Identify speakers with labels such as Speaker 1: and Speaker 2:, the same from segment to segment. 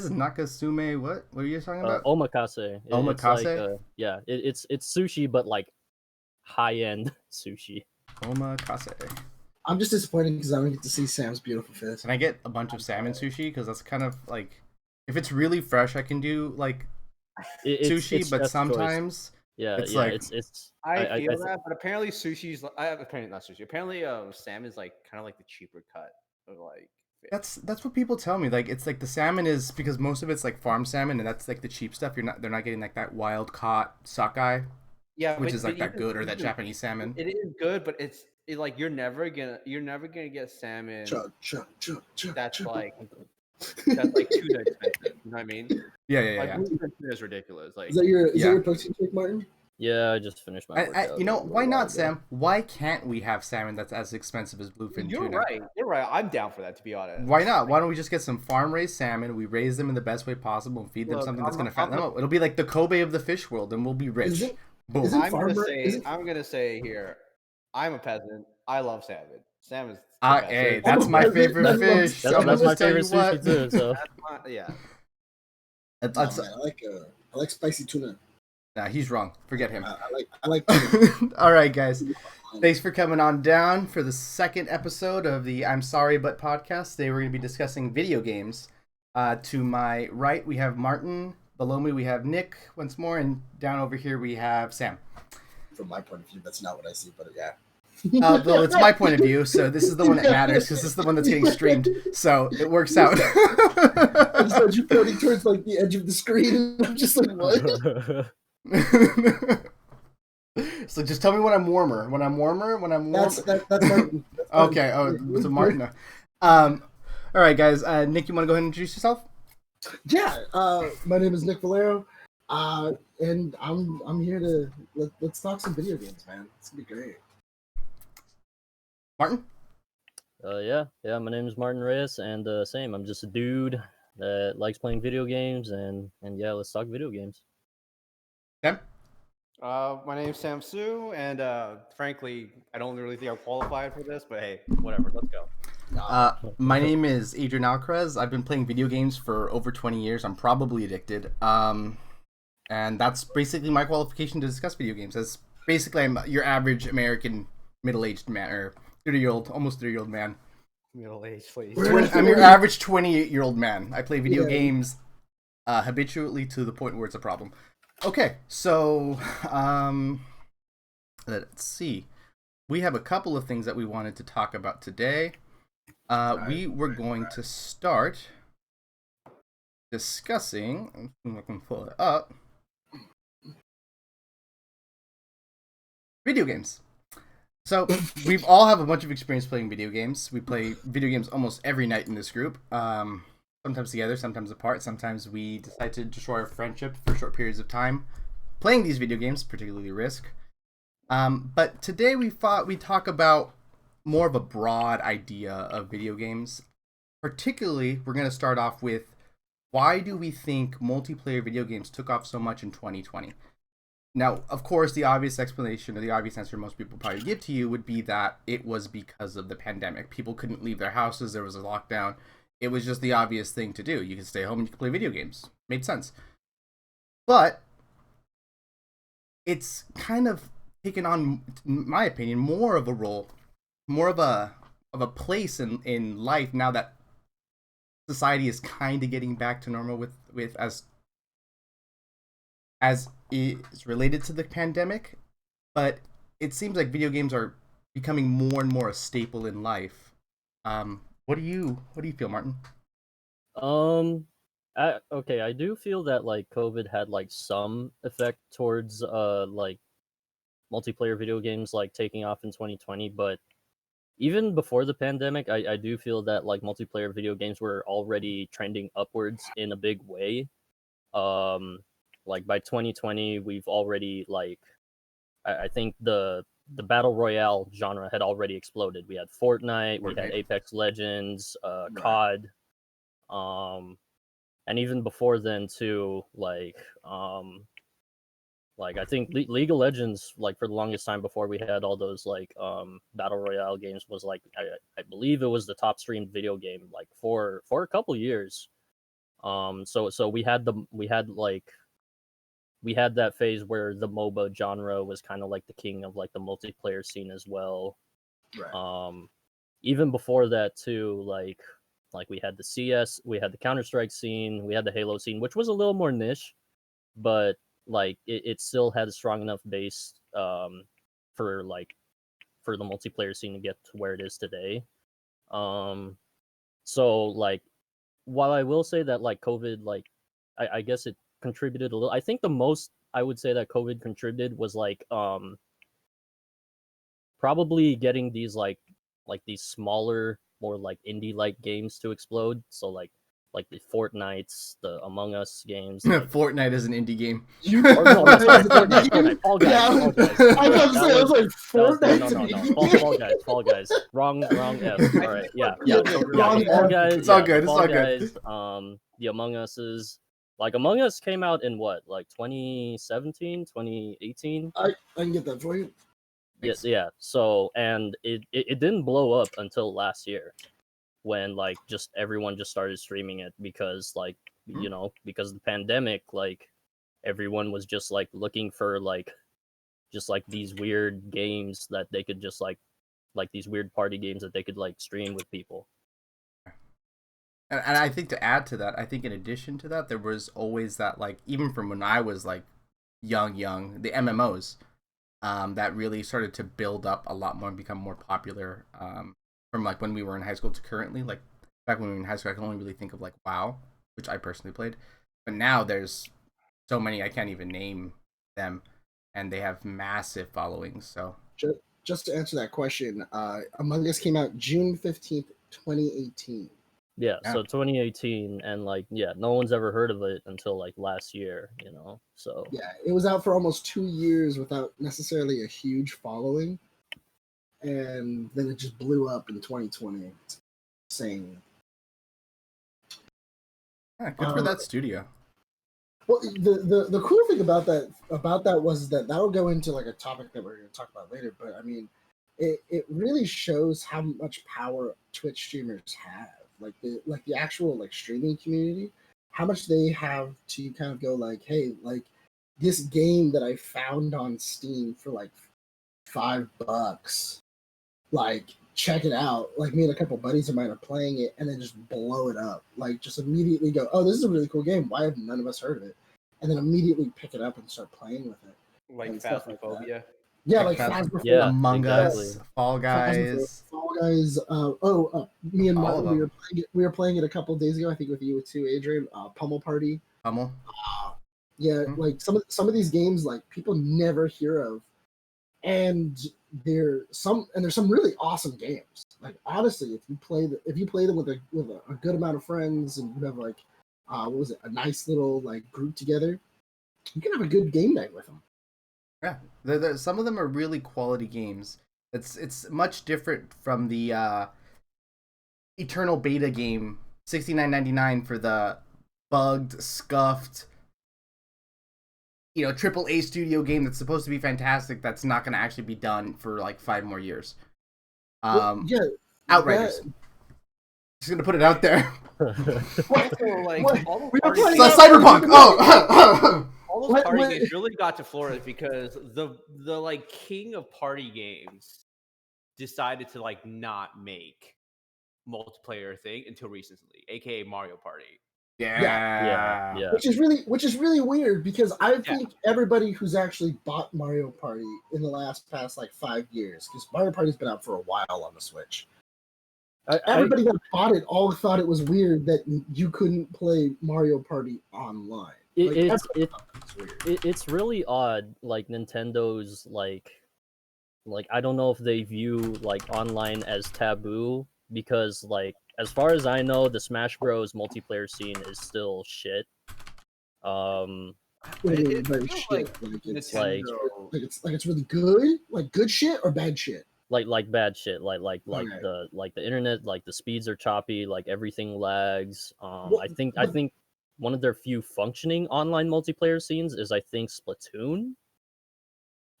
Speaker 1: is nakasume. What? What are you talking about?
Speaker 2: Omakase. It's like
Speaker 1: Omakase.
Speaker 2: it's sushi, but like high end sushi.
Speaker 1: Omakase.
Speaker 3: I'm just disappointed because I don't get to see Sam's beautiful face.
Speaker 1: Can I get a bunch of salmon sushi? Because that's kind of like, if it's really fresh, I can do like sushi.
Speaker 2: It's
Speaker 1: But
Speaker 2: just choice.
Speaker 1: sometimes it's
Speaker 2: Yeah,
Speaker 1: like
Speaker 2: it's.
Speaker 4: I feel that, but apparently sushi's. Apparently not sushi. Apparently, salmon's like kind of like the cheaper cut of like. Fish.
Speaker 1: that's what people tell me. Like it's like the salmon is because most of it's like farm salmon, and that's like the cheap stuff. They're not getting like that wild caught sockeye,
Speaker 4: Yeah,
Speaker 1: which
Speaker 4: but-
Speaker 1: is like
Speaker 4: but
Speaker 1: that good or that Japanese salmon.
Speaker 4: It is good, but it's like you're never gonna get salmon that's like tuna expensive. You know what I mean?
Speaker 1: Yeah.
Speaker 4: Like tuna is ridiculous. Like
Speaker 3: Is that your protein shake, Martin?
Speaker 2: Yeah, I just finished my workout.
Speaker 1: You know,
Speaker 2: a
Speaker 1: why
Speaker 2: little while
Speaker 1: not,
Speaker 2: ago.
Speaker 1: Sam? Why can't we have salmon that's as expensive as bluefin
Speaker 4: you're
Speaker 1: tuna?
Speaker 4: right. You're right. I'm down for that, to be honest.
Speaker 1: Why not? Why don't we just get some farm-raised salmon? We raise them in the best way possible and feed them
Speaker 4: Look,
Speaker 1: something that's
Speaker 4: I'm-
Speaker 1: going to fatten
Speaker 4: I'm
Speaker 1: them up. It'll be like the Kobe of the fish world, and we'll be rich.
Speaker 3: Is it-
Speaker 1: Boom.
Speaker 3: is it-
Speaker 4: I'm gonna
Speaker 3: farmer-
Speaker 4: say
Speaker 3: is it-
Speaker 4: I'm gonna say here. I'm a peasant. I love salmon. Salmon's the best.
Speaker 1: Hey,
Speaker 3: I'm
Speaker 1: that's
Speaker 3: a
Speaker 1: my
Speaker 3: peasant,
Speaker 1: favorite
Speaker 3: I love
Speaker 1: fish.
Speaker 3: salmon.
Speaker 2: That's
Speaker 1: I'm
Speaker 2: my
Speaker 1: gonna tell
Speaker 2: favorite
Speaker 1: you
Speaker 2: sushi too. So
Speaker 4: That's yeah.
Speaker 1: That's,
Speaker 3: Man, I like spicy tuna.
Speaker 1: nah, he's wrong. Forget him.
Speaker 3: I like tuna.
Speaker 1: All right, guys. Thanks for coming on down for the second episode of the I'm Sorry But podcast. Today we're going to be discussing video games. To my right, we have Martin. Below me, we have Nick once more. And down over here, we have Sam.
Speaker 3: From my point of view, that's not what I see, but yeah.
Speaker 1: Well, it's my point of view, so this is the one that matters because this is the one that's getting streamed. So it works out.
Speaker 3: I just had you pointing towards like the edge of the screen, and I'm just like, what?
Speaker 1: So just tell me when I'm warmer. When I'm warmer.
Speaker 3: That's Martin.
Speaker 1: Okay. Oh, it's a Martin. All right, guys. Nick, you want to go ahead and introduce yourself?
Speaker 3: Yeah. My name is Nick Valero, and I'm here to let's talk some video games, man. It's gonna be great.
Speaker 1: Martin.
Speaker 2: yeah. My name is Martin Reyes, and same. I'm just a dude that likes playing video games, and yeah, let's talk video games.
Speaker 1: Sam.
Speaker 4: My name's Sam Sue, and frankly, I don't really think I'm qualified for this, but hey, whatever. Let's go.
Speaker 1: My name is Adrian Alcaraz. I've been playing video games for over 20 years. I'm probably addicted. And that's basically my qualification to discuss video games. That's basically I'm your average American middle-aged man or 30-year-old, almost 30-year-old man.
Speaker 4: Middle age, please.
Speaker 1: I'm your average 28-year-old man. I play video
Speaker 3: Yeah.
Speaker 1: games habitually to the point where it's a problem. Okay, so let's see. We have a couple of things that we wanted to talk about today. We were going to start discussing. I can pull it up. Video games. So we've all have a bunch of experience playing video games. We play video games almost every night in this group. Sometimes together, sometimes apart. Sometimes we decide to destroy our friendship for short periods of time playing these video games, particularly Risk. But today we thought we'd talk about more of a broad idea of video games. Particularly, we're going to start off with why do we think multiplayer video games took off so much in 2020? Now, of course, the obvious explanation or the obvious answer most people probably give to you would be that it was because of the pandemic. People couldn't leave their houses. There was a lockdown. It was just the obvious thing to do. You could stay home and you could play video games. Made sense. But it's kind of taken on, in my opinion, more of a role, more of a place in life now that society is kind of getting back to normal with as is related to the pandemic. But it seems like video games are becoming more and more a staple in life. What do you feel, Martin?
Speaker 2: I do feel that like COVID had like some effect towards like multiplayer video games like taking off in 2020, but even before the pandemic, I do feel that like multiplayer video games were already trending upwards in a big way. Like by 2020, we've already like I think the battle royale genre had already exploded. We had Fortnite, we had Apex Legends, COD, and even before then too, like I think League of Legends, like for the longest time before we had all those like battle royale games, was like I believe it was the top streamed video game like for a couple years. So we had that phase where the MOBA genre was kind of like the king of like the multiplayer scene as well.
Speaker 3: Right.
Speaker 2: Even before that too, like we had the CS, we had the Counter-Strike scene, we had the Halo scene, which was a little more niche, but like it still had a strong enough base for the multiplayer scene to get to where it is today. So like while I will say that like COVID, like I guess it contributed a little. I think the most I would say that COVID contributed was like probably getting these these smaller, more like indie like games to explode. So like the Fortnites, the Among Us games. Like...
Speaker 1: Fortnite is an indie game.
Speaker 2: Or no, sorry, Fortnite. Fall Guys.
Speaker 3: Yeah,
Speaker 2: Fall Guys.
Speaker 3: I was about to say, I was like, Fortnite.
Speaker 2: Fall Guys. Wrong F. All right, yeah.
Speaker 3: Wrong
Speaker 2: Fall
Speaker 3: F.
Speaker 2: Guys.
Speaker 1: It's all good. It's
Speaker 2: Fall
Speaker 1: all
Speaker 2: Guys,
Speaker 1: good.
Speaker 2: The Among Us's. Like Among Us came out in what, like 2017, 2018?
Speaker 3: I can get that for you.
Speaker 2: Yes, yeah. So, and it didn't blow up until last year, when like just everyone just started streaming it because like because of the pandemic, like everyone was just like looking for like just like these weird games that they could just like these weird party games that they could like stream with people.
Speaker 1: And I think to add to that, I think in addition to that, there was always that, like, even from when I was like young, the MMOs that really started to build up a lot more and become more popular from like when we were in high school to currently. Like back when we were in high school, I can only really think of like WoW, which I personally played, but now there's so many I can't even name them, and they have massive followings. So
Speaker 3: just to answer that question, Among Us came out June 15th, 2018.
Speaker 2: Yeah, so 2018, and like no one's ever heard of it until like last year, so
Speaker 3: yeah, it was out for almost 2 years without necessarily a huge following, and then it just blew up in 2020. It's insane.
Speaker 1: Yeah, good for that studio.
Speaker 3: Well, the cool thing about that was that will go into like a topic that we're going to talk about later. But I mean, it really shows how much power Twitch streamers have. Like the actual like streaming community, how much they have to kind of go like, hey, like this game that I found on Steam for like $5, like check it out. Like me and a couple buddies of mine are playing it, and then just blow it up. Like just immediately go, oh, this is a really cool game. Why have none of us heard of it? And then immediately pick it up and start playing with it.
Speaker 4: Like Phasmophobia.
Speaker 3: Yeah, like Phasmophobia.
Speaker 2: Yeah,
Speaker 1: Among
Speaker 2: exactly.
Speaker 1: Us, Fall Guys.
Speaker 3: Me and Martin, we were playing it a couple days ago. I think with you too, Adrian. Pummel Party.
Speaker 1: Pummel.
Speaker 3: Yeah, like some of these games, like people never hear of, and there's some really awesome games. Like honestly, if you play them with a good amount of friends, and you have like a nice little like group together, you can have a good game night with them.
Speaker 1: Yeah, some of them are really quality games. It's much different from the Eternal Beta game, $69.99 for the bugged, scuffed, AAA studio game that's supposed to be fantastic. That's not going to actually be done for like 5 more years. Outriders. Just gonna put it out there.
Speaker 4: Cyberpunk. Oh. All those party games really got to Florida because the like king of party games decided to like not make multiplayer thing until recently, aka Mario Party.
Speaker 2: Yeah.
Speaker 3: Which is really weird because I think everybody who's actually bought Mario Party in the past like 5 years, because Mario Party's been out for a while on the Switch. Everybody that bought it all thought it was weird that you couldn't play Mario Party online.
Speaker 2: It's really odd. Like Nintendo's like I don't know if they view like online as taboo, because like as far as I know, the Smash Bros multiplayer scene is still shit.
Speaker 3: It's really good, like good shit or bad shit.
Speaker 2: Like bad shit, like the internet, like the speeds are choppy, like everything lags. I think one of their few functioning online multiplayer scenes is I think Splatoon.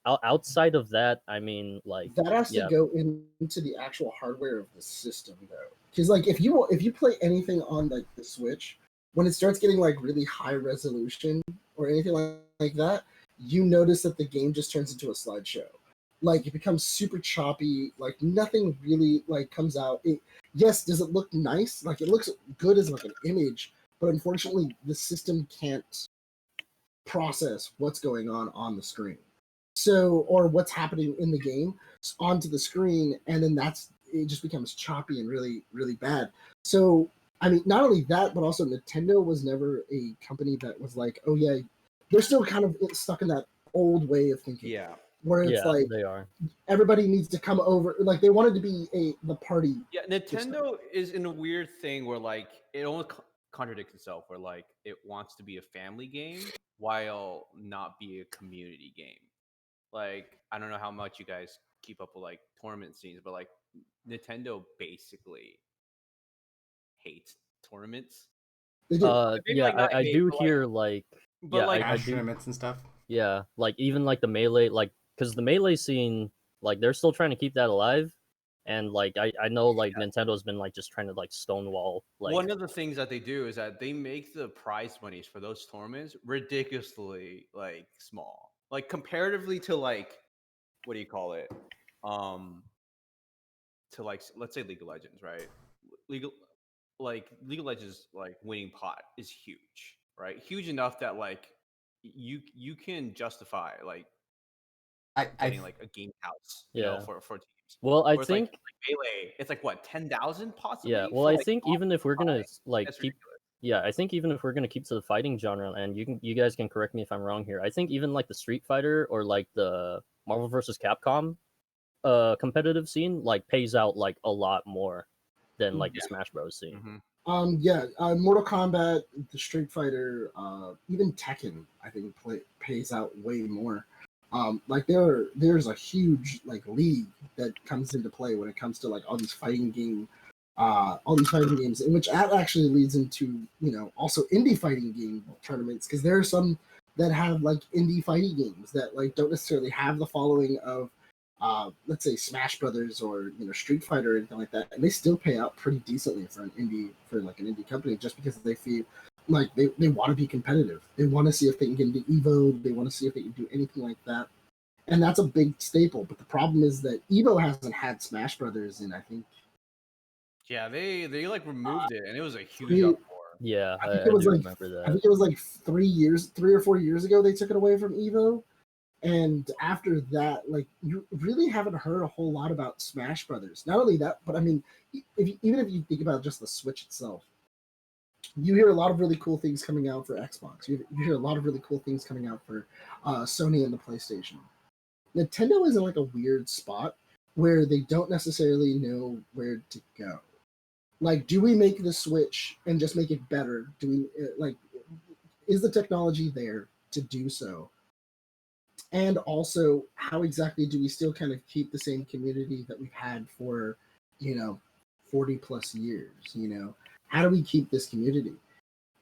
Speaker 2: Outside of that, I mean, like
Speaker 3: that has to go into the actual hardware of the system, though. Because like if you play anything on like the Switch, when it starts getting like really high resolution or anything like that, you notice that the game just turns into a slideshow. Like it becomes super choppy. Like nothing really like comes out. Yes, does it look nice? Like it looks good as like an image, but unfortunately, the system can't process what's going on the screen. So, or what's happening in the game onto the screen, and then it just becomes choppy and really, really bad. So, I mean, not only that, but also Nintendo was never a company that was like, oh yeah, they're still kind of stuck in that old way of thinking.
Speaker 4: Yeah.
Speaker 3: Where it's like
Speaker 2: they are.
Speaker 3: everybody needs to come over. Like they wanted to be the party.
Speaker 4: Yeah, Nintendo is in a weird thing where like it almost contradicts itself. Where like it wants to be a family game while not be a community game. Like I don't know how much you guys keep up with like tournament scenes, but like Nintendo basically hates tournaments.
Speaker 3: They do.
Speaker 4: Maybe,
Speaker 2: Yeah,
Speaker 4: like, not
Speaker 2: I
Speaker 4: hate,
Speaker 2: do
Speaker 4: but, like-
Speaker 2: hear like
Speaker 4: But
Speaker 2: yeah,
Speaker 4: like
Speaker 2: I
Speaker 1: Smash
Speaker 2: do.
Speaker 1: tournaments and stuff.
Speaker 2: Yeah, like even like the melee, like because the melee scene, like they're still trying to keep that alive, and like I know like Nintendo's been like just trying to like stonewall like
Speaker 4: one of the things that they do is that they make the prize monies for those tournaments ridiculously like small, like comparatively to like what do you call it, to like let's say League of Legends, right? League League of Legends like winning pot is huge, right? Huge enough that like you can justify like
Speaker 1: I
Speaker 4: getting like a game house, you know,
Speaker 2: Yeah.
Speaker 4: for teams.
Speaker 2: Well, I
Speaker 4: Whereas
Speaker 2: think
Speaker 4: like Melee, it's like what 10,000 possibly.
Speaker 2: yeah. Well,
Speaker 4: for,
Speaker 2: I
Speaker 4: like,
Speaker 2: think
Speaker 4: top
Speaker 2: even if we're gonna
Speaker 4: five?
Speaker 2: like
Speaker 4: That's
Speaker 2: keep
Speaker 4: ridiculous.
Speaker 2: yeah, I think even if we're gonna keep to the fighting genre, and you guys can correct me if I'm wrong here. I think even like the Street Fighter or like the Marvel vs. Capcom competitive scene like pays out like a lot more than like the Smash Bros scene.
Speaker 4: Mm-hmm.
Speaker 3: Mortal Kombat, the Street Fighter, even Tekken, I think pays out way more. Like there's a huge like league that comes into play when it comes to like all these fighting games, in which that actually leads into also indie fighting game tournaments, because there are some that have like indie fighting games that like don't necessarily have the following of let's say Smash Brothers or Street Fighter or anything like that, and they still pay out pretty decently for an indie company, just because they feel like they want to be competitive. They want to see if they can get into Evo. They want to see if they can do anything like that, and that's a big staple. But the problem is that Evo hasn't had Smash Brothers in, I think.
Speaker 4: Yeah, they like removed it, and it was a huge
Speaker 3: three-
Speaker 4: uproar.
Speaker 2: Yeah,
Speaker 3: I
Speaker 2: I,
Speaker 3: think
Speaker 2: I
Speaker 3: it was
Speaker 2: do
Speaker 3: like
Speaker 2: remember that.
Speaker 3: I think it was like 3 or 4 years ago they took it away from Evo. And after that, like you really haven't heard a whole lot about Smash Brothers. Not only that, but I mean, even if you think about just the Switch itself, you hear a lot of really cool things coming out for Xbox. You hear a lot of really cool things coming out for Sony and the PlayStation. Nintendo is in like a weird spot where they don't necessarily know where to go. Like, do we make the Switch and just make it better? Do we like? Is the technology there to do so? And also, how exactly do we still kind of keep the same community that we've had for 40 plus years? How do we keep this community?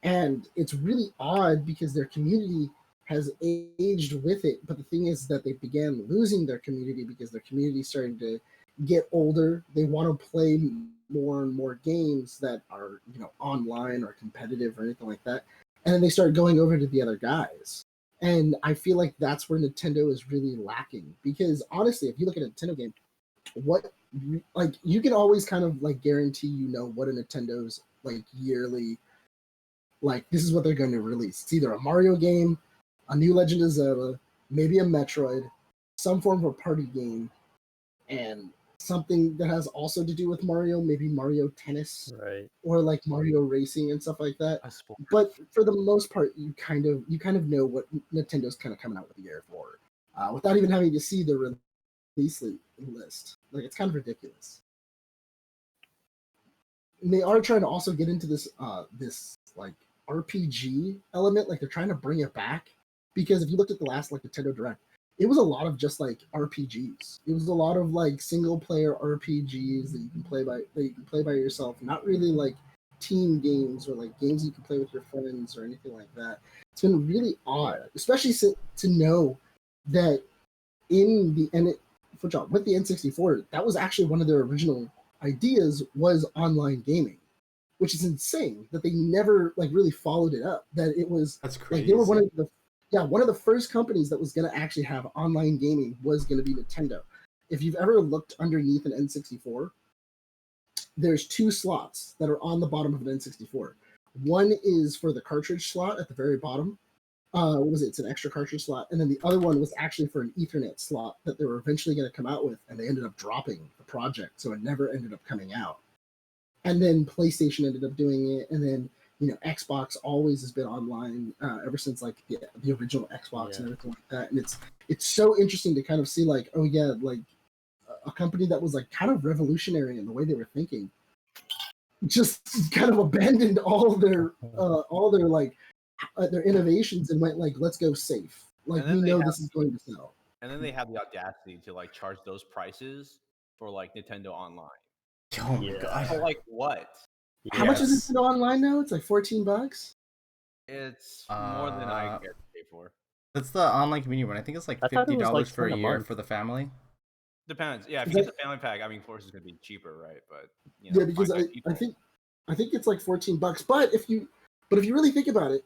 Speaker 3: And it's really odd because their community has aged with it, but the thing is that they began losing their community because their community started to get older. They want to play more and more games that are online or competitive or anything like that, and then they started going over to the other guys. And I feel like that's where Nintendo is really lacking, because honestly, if you look at a Nintendo game, like you can always kind of like guarantee what a Nintendo's like yearly, like this is what they're going to release. It's either a Mario game, a new Legend of Zelda, maybe a Metroid, some form of a party game, and something that has also to do with Mario, maybe Mario Tennis,
Speaker 2: Right.
Speaker 3: or like Mario Racing and stuff like that.
Speaker 4: A sport.
Speaker 3: But for the most part, you kind of know what Nintendo's kind of coming out with the year for, without even having to see the release list. Like, it's kind of ridiculous. And they are trying to also get into this like RPG element. Like, they're trying to bring it back, because if you looked at the last like Nintendo Direct, it was a lot of just like RPGs. It was a lot of like single player RPGs that you can play by yourself. Not really like team games or like games you can play with your friends or anything like that. It's been really odd, especially to know that with the N64, that was actually one of their original ideas, was online gaming. which is insane that they never like really followed it up. That it was
Speaker 1: That's
Speaker 3: like
Speaker 1: crazy.
Speaker 3: they were one of the first companies that was going to actually have online gaming was going to be Nintendo. If you've ever looked underneath an N64, there's 2 slots that are on the bottom of an N64. One is for the cartridge slot at the very bottom. What was it? It's an extra cartridge slot, and then the other one was actually for an Ethernet slot that they were eventually going to come out with, and they ended up dropping the project, so it never ended up coming out. And then PlayStation ended up doing it, and then Xbox always has been online ever since like the original Xbox and everything like that. And it's so interesting to kind of see like, oh yeah, like a company that was like kind of revolutionary in the way they were thinking, just kind of abandoned all their like their innovations and went like, let's go safe. Like we know this is going to sell.
Speaker 4: And then they have the audacity to like charge those prices for like Nintendo Online.
Speaker 1: Oh my god!
Speaker 4: For like what?
Speaker 3: How much is Nintendo Online now? It's like $14.
Speaker 4: It's more than I get to pay for.
Speaker 1: That's the online community one. I think it's like $50 like for a year for the family.
Speaker 4: Depends. Yeah, if you get the family pack, I mean, of course, it's gonna be cheaper, right? But
Speaker 3: yeah, because I think it's like $14. But if you really think about it,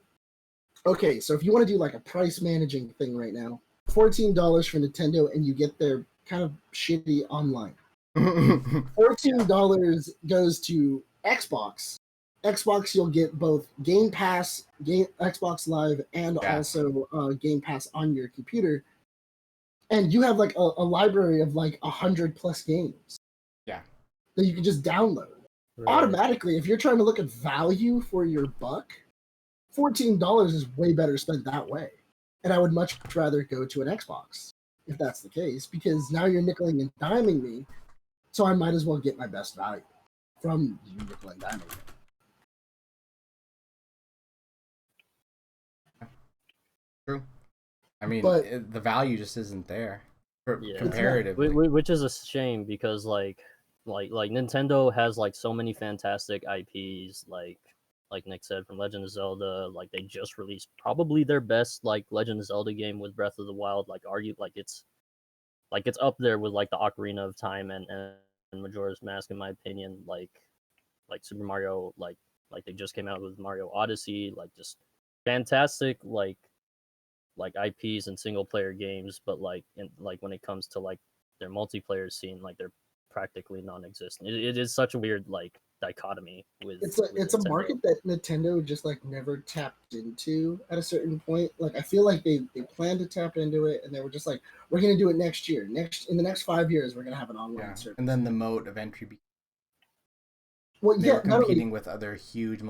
Speaker 3: okay, so if you want to do like a price managing thing right now, $14 for Nintendo, and you get their kind of shitty online. $14 goes to Xbox. Xbox, you'll get both Game Pass, Xbox Live, and also Game Pass on your computer. And you have like a library of like 100+ games.
Speaker 1: Yeah.
Speaker 3: That you can just download. Right. Automatically, if you're trying to look at value for your buck, $14 is way better spent that way. And I would much rather go to an Xbox if that's the case, because now you're nickeling and diming me. So I might as well get my best value from you nickel and diming me.
Speaker 1: True. I mean, the value just isn't there comparatively.
Speaker 2: Which is a shame because like Nintendo has like so many fantastic IPs, like Nick said, from Legend of Zelda. Like they just released probably their best like Legend of Zelda game with Breath of the Wild. Like it's up there with like the Ocarina of Time and Majora's Mask in my opinion. Like Super Mario, like they just came out with Mario Odyssey. Like just fantastic like IPs and single player games, but like when it comes to like their multiplayer scene, like they're practically non-existent. It is such a weird like dichotomy with
Speaker 3: it's a market that Nintendo just like never tapped into at a certain point. Like I feel like they planned to tap into it and they were just like, we're gonna do it next year. In the next 5 years we're gonna have an online service.
Speaker 1: And then the mode of entry
Speaker 3: they were
Speaker 1: competing with other huge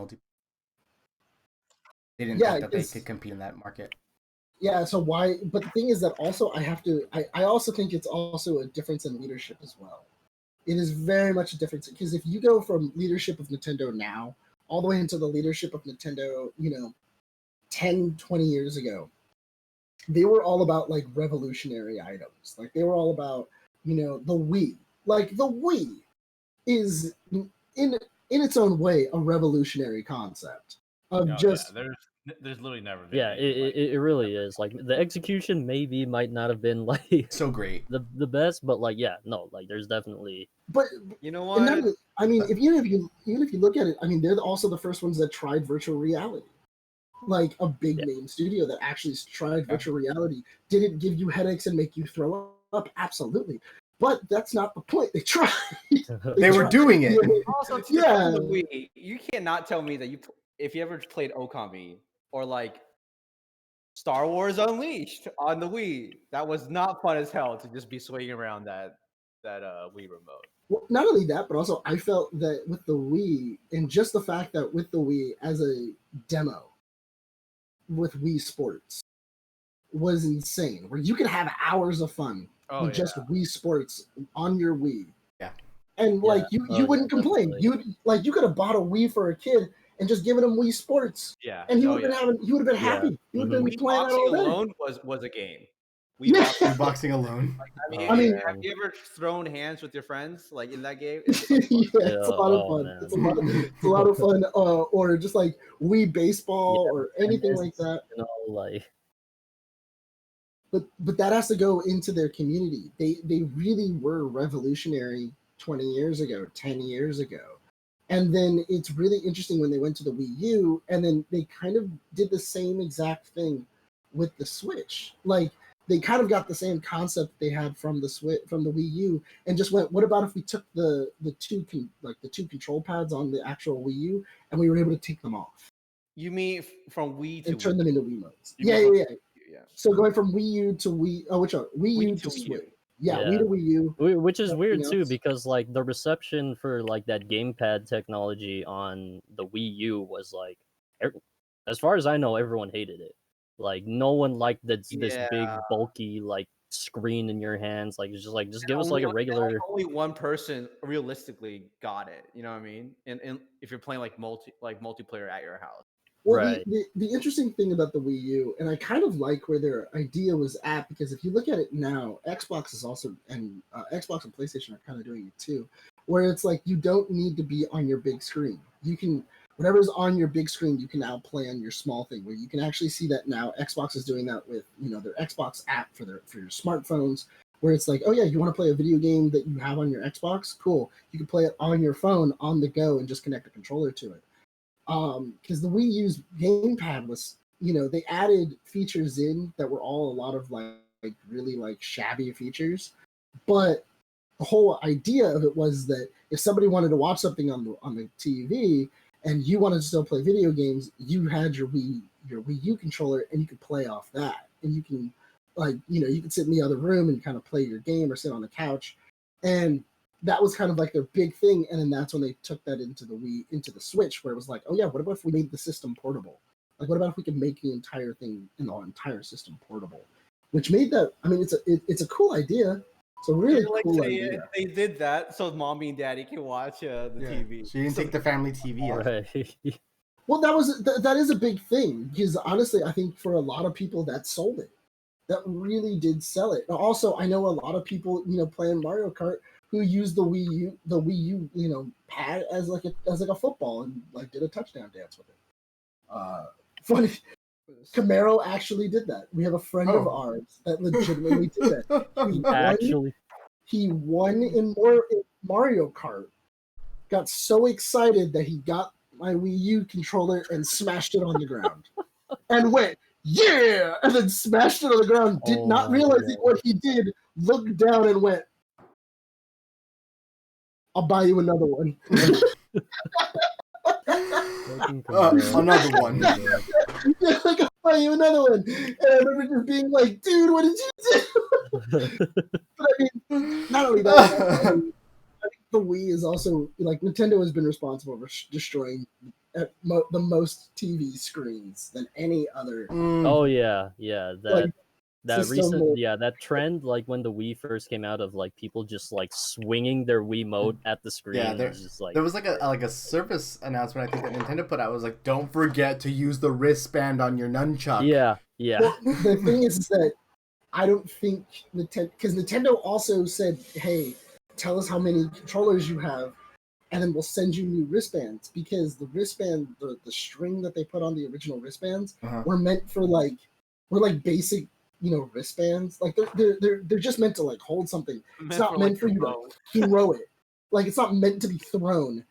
Speaker 1: they didn't think that they could compete in that market.
Speaker 3: Yeah, so why? But the thing is that also I also think it's also a difference in leadership as well. It is very much a difference because if you go from leadership of Nintendo now all the way into the leadership of Nintendo, 10, 20 years ago, they were all about like revolutionary items. Like they were all about, the Wii. Like the Wii is in its own way a revolutionary concept of
Speaker 4: there's literally never been.
Speaker 2: Yeah, it really is. Like the execution might not have been like
Speaker 1: so great,
Speaker 2: the best, but like there's definitely.
Speaker 3: But
Speaker 4: you know what?
Speaker 3: I mean, even if you look at it, I mean, they're also the first ones that tried virtual reality, like a big name studio that actually tried virtual reality. Did it give you headaches and make you throw up? Absolutely. But that's not the point. They tried.
Speaker 1: They were doing it.
Speaker 4: Also, the Wii, you cannot tell me that if you ever played Okami or like Star Wars Unleashed on the Wii, that was not fun as hell to just be swinging around that Wii remote.
Speaker 3: Well, not only that, but also I felt that with the Wii, and just the fact that with the Wii as a demo with Wii Sports was insane, where you could have hours of fun with just Wii Sports on your Wii.
Speaker 1: Yeah.
Speaker 3: And like you wouldn't complain. You could have bought a Wii for a kid and just given him Wii Sports.
Speaker 4: Yeah.
Speaker 3: And he would have been happy. He would have been playing that all day.
Speaker 4: Alone was a game.
Speaker 1: Boxing alone.
Speaker 3: I mean,
Speaker 4: have you ever thrown hands with your friends like in that game?
Speaker 3: It's a lot of fun. It's a lot of fun. Or just like Wii baseball or anything like that. But that has to go into their community. They really were revolutionary 20 years ago, 10 years ago. And then it's really interesting when they went to the Wii U, and then they kind of did the same exact thing with the Switch. Like they kind of got the same concept they had from the Wii U, and just went, what about if we took the two control pads on the actual Wii U, and we were able to take them off
Speaker 4: You mean from Wii to
Speaker 3: and turn
Speaker 4: Wii?
Speaker 3: them into Wii modes?
Speaker 4: You
Speaker 3: Yeah,
Speaker 4: mean
Speaker 3: yeah,
Speaker 4: from-
Speaker 3: yeah.
Speaker 4: yeah.
Speaker 3: So going from Wii U to Wii, which one? Wii U to
Speaker 4: Wii
Speaker 3: Switch.
Speaker 4: U.
Speaker 3: Yeah,
Speaker 2: Yeah.
Speaker 3: Wii to Wii U.
Speaker 2: Which is weird
Speaker 3: Nothing
Speaker 2: too,
Speaker 3: else.
Speaker 2: because like the reception for like that gamepad technology on the Wii U was like, as far as I know, everyone hated it. Like no one liked this big
Speaker 4: Yeah.
Speaker 2: bulky like screen in your hands. Like it's just like just give us
Speaker 4: Only-
Speaker 2: like a regular.
Speaker 4: Only one person realistically got it. You know what I mean? And if you're playing like multiplayer at your house.
Speaker 3: Well,
Speaker 2: Right.
Speaker 3: the interesting thing about the Wii U, and I kind of like where their idea was at, because if you look at it now, Xbox is also, and Xbox and PlayStation are kind of doing it too, where it's like you don't need to be on your big screen. You can, whatever's on your big screen, you can now play on your small thing, where you can actually see that now. Xbox is doing that with, you know, their Xbox app for your smartphones, where it's like, oh yeah, you want to play a video game that you have on your Xbox? Cool. You can play it on your phone on the go and just connect a controller to it. Because the Wii U's gamepad was, you know, they added features in that were all a lot of like really like shabby features, but the whole idea of it was that if somebody wanted to watch something on the TV and you wanted to still play video games, you had your Wii U controller and you could play off that, and you can, like, you know, you could sit in the other room and kind of play your game or sit on the couch, and that was kind of like their big thing. And then that's when they took that into the Switch, where it was like, oh yeah, what about if we made the system portable? Like, what about if we could make the entire thing and the entire system portable? Which made that, I mean, it's a cool idea. It's a really cool idea.
Speaker 4: They did that so mommy and daddy can watch the TV.
Speaker 1: So you didn't take the family TV out.
Speaker 2: Right.
Speaker 3: Well, that is a big thing, because honestly, I think for a lot of people that sold it. That really did sell it. And also, I know a lot of people, you know, playing Mario Kart who used the Wii U, you know, pad as like a football, and like did a touchdown dance with it. Funny, Camaro actually did that. We have a friend of ours that legitimately did that. He won in Mario Kart. Got so excited that he got my Wii U controller and smashed it on the ground, and went, yeah, and then smashed it on the ground. Did not realizing what he did. Looked down and went, I'll buy you another one.
Speaker 1: Another one.
Speaker 3: Yeah, like, I'll buy you another one. And I remember just being like, dude, what did you do? But I mean, not only that, I think the Wii is also, like, Nintendo has been responsible for destroying the most TV screens than any other.
Speaker 2: Oh yeah, that
Speaker 3: system
Speaker 2: recent that trend, like when the Wii first came out, of like people just like swinging their Wiimote at the screen.
Speaker 1: Yeah,
Speaker 2: was just like,
Speaker 1: there was like a service announcement I think that Nintendo put out. It was like, don't forget to use the wristband on your nunchuck.
Speaker 2: yeah.
Speaker 3: Well, the thing is that I don't think because Nintendo also said, hey, tell us how many controllers you have, and then we'll send you new wristbands, because the wristband, the string that they put on the original wristbands were meant for like basic, you know, wristbands. Like they're just meant to like hold something. It's not meant for you to throw it. Like, it's not meant to be thrown.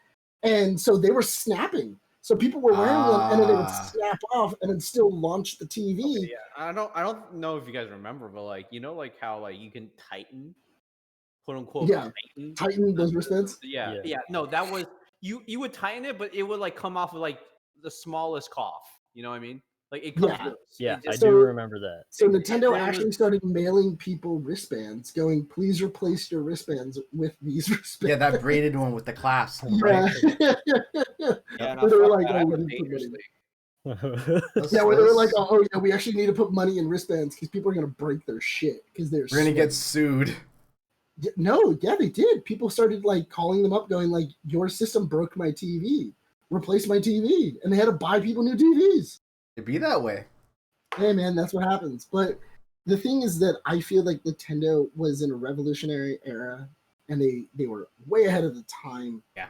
Speaker 3: And so they were snapping. So people were wearing them, and then they would snap off and then still launch the TV.
Speaker 4: Okay, yeah, I don't know if you guys remember, but like, you know, like how like you can tighten, quote unquote,
Speaker 3: tighten those wristbands.
Speaker 4: Yeah. No, that was you would tighten it, but it would like come off with like the smallest cough. You know what I mean? Like it comes loose.
Speaker 2: Yeah,
Speaker 4: I
Speaker 2: do remember that.
Speaker 3: So Nintendo actually started mailing people wristbands, going, please replace your wristbands with these wristbands.
Speaker 1: Yeah, that braided one with the clasp.
Speaker 3: Yeah.
Speaker 4: Yeah,
Speaker 3: where they were like,
Speaker 4: where
Speaker 3: they were like, oh yeah, we actually need to put money in wristbands because people are gonna break their shit because
Speaker 1: we're gonna get sued.
Speaker 3: No, yeah, they did. People started like calling them up, going like, your system broke my TV, replace my TV, and they had to buy people new TVs.
Speaker 1: It'd be that way.
Speaker 3: Hey man, that's what happens. But the thing is that I feel like Nintendo was in a revolutionary era, and they were way ahead of the time.
Speaker 1: Yeah.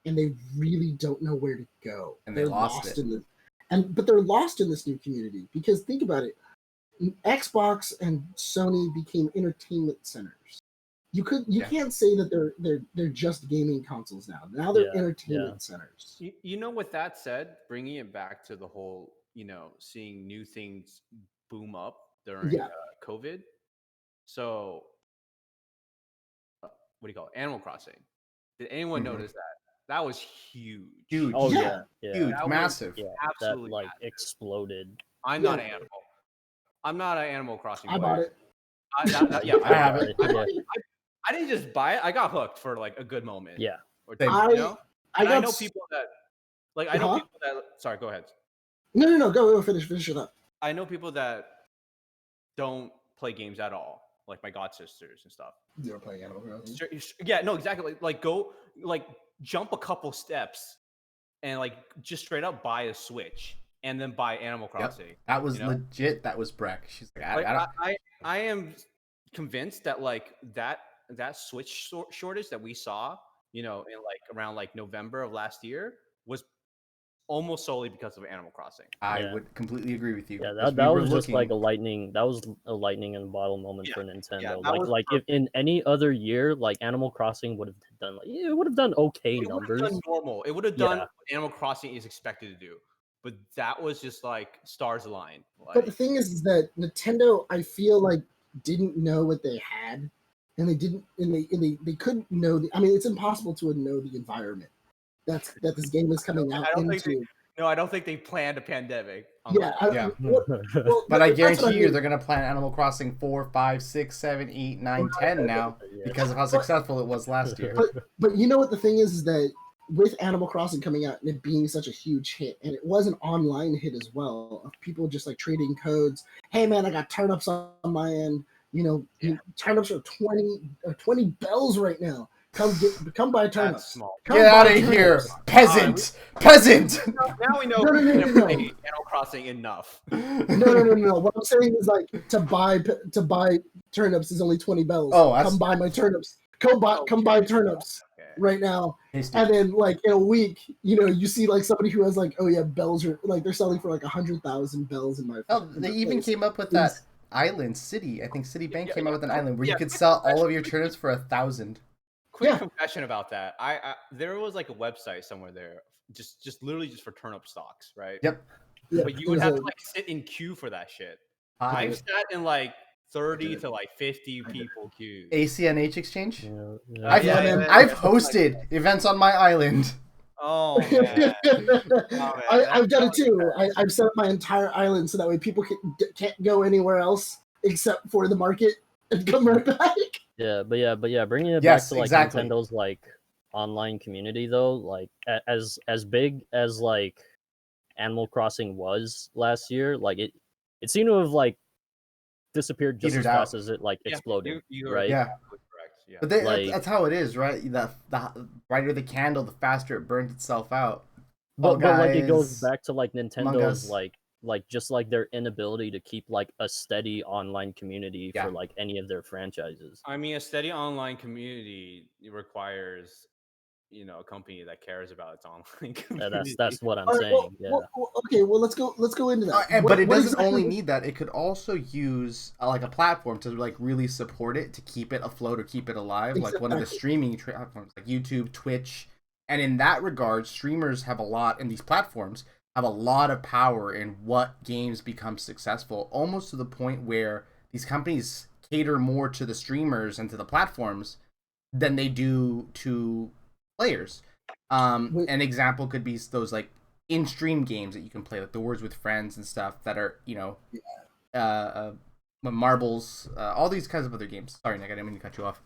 Speaker 3: And they really don't know where to go.
Speaker 1: And they're lost
Speaker 3: it. But they're lost in this new community, because think about it. Xbox and Sony became entertainment centers. You
Speaker 1: Yeah.
Speaker 3: can't say that they're just gaming consoles now. Now they're entertainment centers.
Speaker 4: You know, with that said, bringing it back to the whole, seeing new things boom up during COVID. So, what do you call it? Animal Crossing. Did anyone notice that? That was huge.
Speaker 1: Huge.
Speaker 2: Oh
Speaker 3: Yeah.
Speaker 1: Huge,
Speaker 4: That was
Speaker 1: massive.
Speaker 4: absolutely
Speaker 2: that like
Speaker 4: massive.
Speaker 2: exploded.
Speaker 4: I'm not an animal. I'm not an Animal Crossing
Speaker 3: I
Speaker 4: player.
Speaker 3: bought it.
Speaker 1: I have it.
Speaker 4: I didn't just buy it. I got hooked for like a good moment.
Speaker 2: Yeah.
Speaker 4: Or
Speaker 1: Same.
Speaker 4: two, you know?
Speaker 3: I
Speaker 4: know people that I know people that. Sorry, go ahead.
Speaker 3: No. Go finish it up.
Speaker 4: I know people that don't play games at all, like my god sisters and stuff.
Speaker 3: They're playing Animal Crossing.
Speaker 4: Yeah, no, exactly. Like go, jump a couple steps, and like just straight up buy a Switch and then buy Animal Crossing.
Speaker 1: Yep. That was legit. That was Breck. She's like,
Speaker 4: I am convinced that like that Switch shortage that we saw, in like around like November of last year was almost solely because of Animal Crossing.
Speaker 1: I would completely agree with you.
Speaker 2: Yeah, that was just like a lightning. That was a lightning in a bottle moment for Nintendo. Like if in any other year, like Animal Crossing would have done it would have done okay numbers.
Speaker 4: It would have done normal. It would have done what Animal Crossing is expected to do. But that was just like stars aligned.
Speaker 3: But the thing is that Nintendo, I feel like, didn't know what they had, and they couldn't know. I mean, it's impossible to know the environment that this game is coming out into.
Speaker 4: I don't think they planned a pandemic.
Speaker 1: Yeah. But I guarantee you, they're gonna plan Animal Crossing 4, 5, 6, 7, 8, 9, 10 now because of how successful it was last year.
Speaker 3: But you know what the thing is that with Animal Crossing coming out and it being such a huge hit, and it was an online hit as well, of people just like trading codes. Hey man, I got turnips on my end. Turnips are 20 bells right now. Come buy turnips.
Speaker 1: Get out of here, peasant! Peasant!
Speaker 4: Now we know we didn't play Animal Crossing enough.
Speaker 3: No. What I'm saying is like to buy turnips is only 20 bells.
Speaker 1: Oh,
Speaker 3: come buy my turnips. Come buy turnips right now. And then like in a week, you see like somebody who has like, oh yeah, bells are like they're selling for like 100,000 bells in my.
Speaker 1: They even came up with that island city. I think Citibank came up with an island where you could sell all of your turnips for 1,000.
Speaker 4: Quick confession about that. I there was like a website somewhere there, just literally just for turnip stocks, right?
Speaker 1: Yep.
Speaker 4: But you would have to like sit in queue for that shit. I've sat in like 30 to like 50 people queues.
Speaker 1: ACNH exchange.
Speaker 2: Yeah.
Speaker 1: I've hosted events on my island.
Speaker 4: Oh man.
Speaker 3: I've done it too. I've set up my entire island so that way people can't go anywhere else except for the market and come right back.
Speaker 2: But yeah, bringing it back to like Nintendo's like online community though, like as big as like Animal Crossing was last year, like it seemed to have like disappeared just as fast as it like exploded, right?
Speaker 1: Yeah. Yeah. But that's how it is, right? The brighter the candle, the faster it burns itself out.
Speaker 2: But like it goes back to like Nintendo's like just like their inability to keep like a steady online community for like any of their franchises.
Speaker 4: I mean, a steady online community requires a company that cares about its online community.
Speaker 2: That's what I'm saying.
Speaker 3: Well, let's go into that.
Speaker 1: But it doesn't only need that. It could also use like a platform to like really support it, to keep it afloat or keep it alive, like one of the streaming platforms like YouTube, Twitch. And in that regard, streamers have a lot, and these platforms have a lot of power in what games become successful, almost to the point where these companies cater more to the streamers and to the platforms than they do to players. An example could be those like in-stream games that you can play, like the Words with Friends and stuff that are, marbles, all these kinds of other games. Sorry, Nick, I didn't mean to cut you off.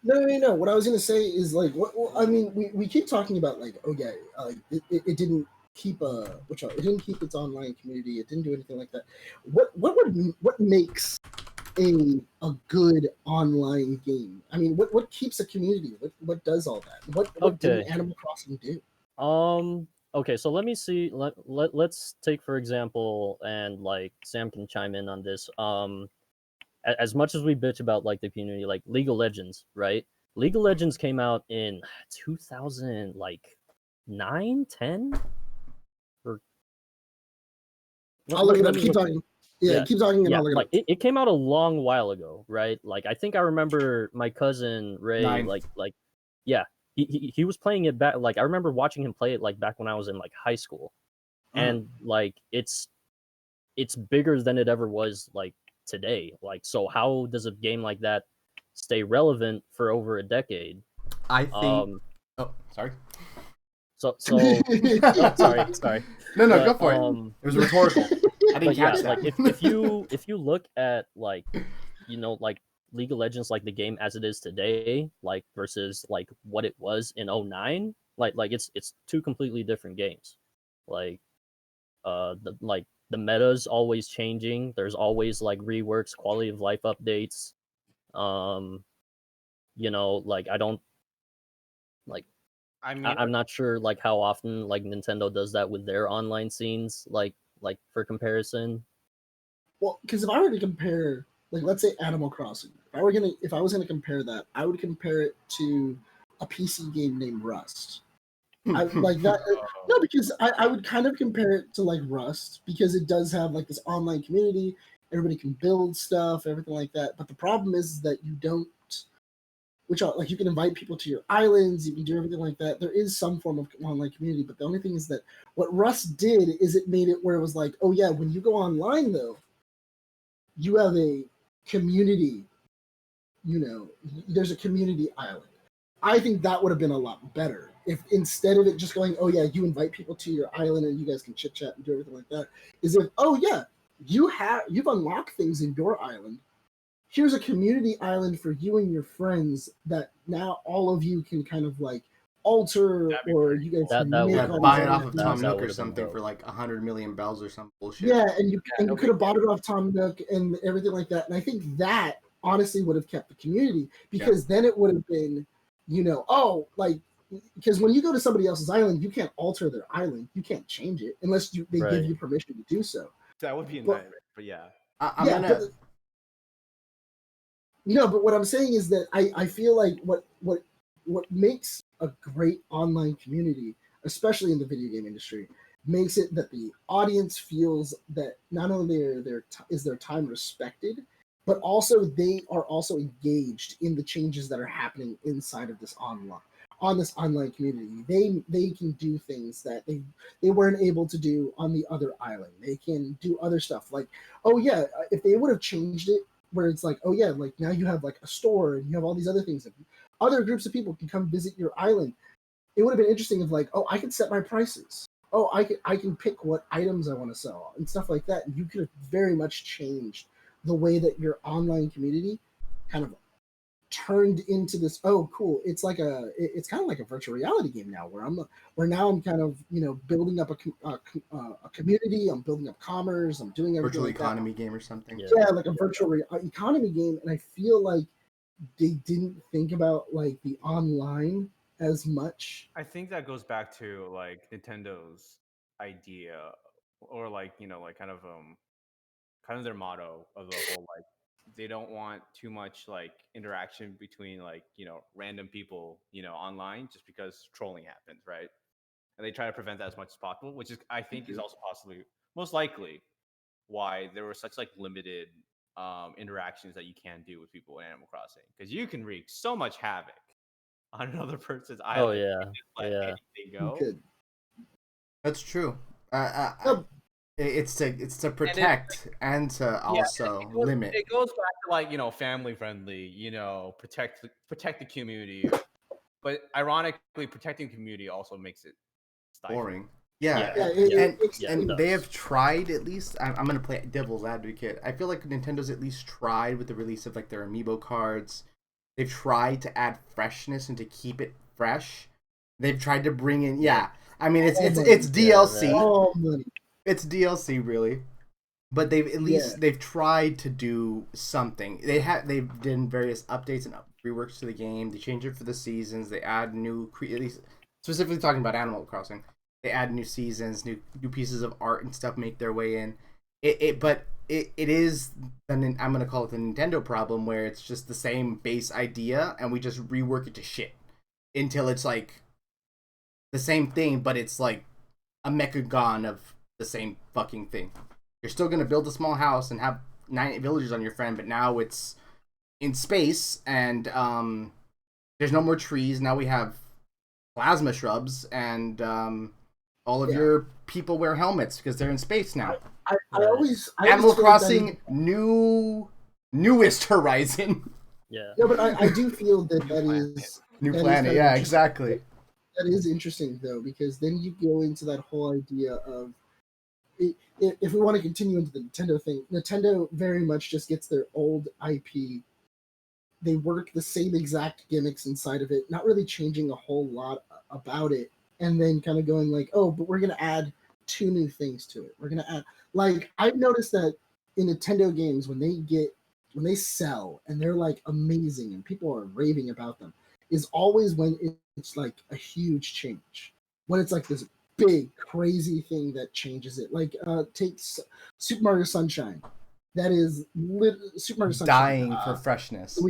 Speaker 3: No. What I was gonna say is like, I mean, we keep talking about like, it didn't keep it didn't keep its online community. It didn't do anything like that. What makes a good online game? I mean, what keeps a community? What does all that? What did Animal Crossing do?
Speaker 2: Okay, so let me see. Let's take for example, and like Sam can chime in on this. As much as we bitch about like the community, like League of Legends, right? League of Legends came out in 2009, 10.
Speaker 3: I'll look it up. Keep talking. Yeah, keep talking and
Speaker 2: yeah,
Speaker 3: I'll look
Speaker 2: like
Speaker 3: it up.
Speaker 2: it came out a long while ago, right? Like I think I remember my cousin Ray,
Speaker 1: 9.
Speaker 2: yeah, he was playing it back. Like I remember watching him play it like back when I was in like high school, and like it's bigger than it ever was like today. Like, so how does a game like that stay relevant for over a decade?
Speaker 1: I think. Oh, sorry.
Speaker 2: So oh, sorry.
Speaker 1: No,
Speaker 2: But,
Speaker 1: go for it. It was rhetorical. I didn't
Speaker 2: but yeah,
Speaker 1: catch that.
Speaker 2: like if you look at like like League of Legends, like the game as it is today, like versus like what it was in 09, like it's two completely different games. Like the meta's always changing. There's always like reworks, quality of life updates. Like I don't like
Speaker 4: I mean,
Speaker 2: I'm not sure like how often like Nintendo does that with their online scenes, like for comparison.
Speaker 3: Well, because if I were to compare, like, let's say Animal Crossing, if I was gonna compare that, I would compare it to a PC game named Rust. I like that. No, because I would kind of compare it to like Rust because it does have like this online community. Everybody can build stuff, everything like that. But the problem is that you don't, which are like you can invite people to your islands, you can do everything like that. There is some form of online community, but the only thing is that what Rust did is it made it where it was like, oh yeah, when you go online though, you have a community. There's a community island. I think that would have been a lot better if instead of it just going, oh yeah, you invite people to your island and you guys can chit chat and do everything like that, is if, oh yeah, you've unlocked things in your island. Here's a community island for you and your friends that now all of you can kind of like alter, or you guys can
Speaker 2: That
Speaker 3: make
Speaker 2: would've
Speaker 3: all
Speaker 1: buy
Speaker 3: these
Speaker 1: it
Speaker 3: other
Speaker 1: off of
Speaker 3: things.
Speaker 1: Tom
Speaker 2: that
Speaker 1: Nook or
Speaker 2: would've been
Speaker 1: something
Speaker 2: dope.
Speaker 1: for like 100 million bells or some bullshit.
Speaker 3: Yeah, and you
Speaker 4: nobody
Speaker 3: could have bought it off Tom Nook and everything like that. And I think that honestly would have kept the community because then it would have been, because when you go to somebody else's island, you can't alter their island. You can't change it unless they give
Speaker 2: Right.
Speaker 3: you permission to do so.
Speaker 4: that would be a
Speaker 3: But-
Speaker 4: nightmare. But yeah,
Speaker 1: I'm gonna.
Speaker 3: But what I'm saying is that I feel like what makes a great online community, especially in the video game industry, makes it that the audience feels that not only is their time respected, but also they are also engaged in the changes that are happening inside of this online community. They can do things that they weren't able to do on the other island. They can do other stuff like, oh yeah, if they would have changed it where it's like, oh yeah, like now you have like a store and you have all these other things. Other groups of people can come visit your island. It would have been interesting if like, oh, I can set my prices. Oh, I can pick what items I want to sell and stuff like that. And you could have very much changed the way that your online community kind of turned into this. Oh, cool! It's kind of like a virtual reality game now, where now I'm kind of building up a community. I'm building up commerce. I'm doing everything
Speaker 1: virtual
Speaker 3: like
Speaker 1: economy
Speaker 3: that.
Speaker 1: game or something.
Speaker 3: Yeah, like a virtual economy game, and I feel like they didn't think about like the online as much.
Speaker 4: I think that goes back to like Nintendo's idea, or like like kind of their motto of the whole like they don't want too much like interaction between like random people online just because trolling happens, right? And they try to prevent that as much as possible, which is I think is also possibly most likely why there were such like limited interactions that you can do with people in Animal Crossing, because you can wreak so much havoc on another person's
Speaker 2: Oh
Speaker 4: island.
Speaker 2: yeah,
Speaker 4: Just let
Speaker 2: yeah.
Speaker 4: anything
Speaker 3: You
Speaker 4: go.
Speaker 3: could.
Speaker 1: That's true.
Speaker 3: No,
Speaker 1: It's to protect and to also limit.
Speaker 4: It goes back to like family friendly, protect the community, but ironically, protecting community also makes it stifling.
Speaker 1: Boring. Yeah, and
Speaker 2: it
Speaker 1: they
Speaker 2: does.
Speaker 1: have tried at least. I'm gonna play devil's advocate. I feel like Nintendo's at least tried with the release of like their amiibo cards. They've tried to add freshness and to keep it fresh. They've tried to bring in I mean it's DLC.
Speaker 3: Oh, money.
Speaker 1: It's DLC really. But they've at least they've tried to do something. They've done various updates and reworks to the game. They change it for the seasons. They add new at least specifically talking about Animal Crossing. They add new seasons, new pieces of art and stuff make their way in. But it is I'm gonna call it the Nintendo problem, where it's just the same base idea and we just rework it to shit until it's like the same thing, but it's like a mechagon of the same fucking thing. You're still going to build a small house and have 9 villagers on your friend, but now it's in space, and there's no more trees. Now we have plasma shrubs, and all of your people wear helmets because they're in space now.
Speaker 3: I always
Speaker 1: Animal
Speaker 3: feel
Speaker 1: Crossing, newest horizon.
Speaker 2: Yeah.
Speaker 3: Yeah, but I do feel that is
Speaker 1: New
Speaker 3: that is
Speaker 1: planet,
Speaker 3: kind of
Speaker 1: yeah,
Speaker 3: interesting.
Speaker 1: exactly.
Speaker 3: That is interesting though, because then you go into that whole idea of if we want to continue into the Nintendo thing, Nintendo very much just gets their old IP. They work the same exact gimmicks inside of it, not really changing a whole lot about it, and then kind of going like, oh, but we're gonna add 2 new things to it. We're gonna add, like, I've noticed that in Nintendo games when they sell and they're like amazing and people are raving about them, is always when it's like a huge change. When it's like this big crazy thing that changes it. Like takes Super Mario Sunshine. That is Super Mario Sunshine.
Speaker 1: Dying for freshness.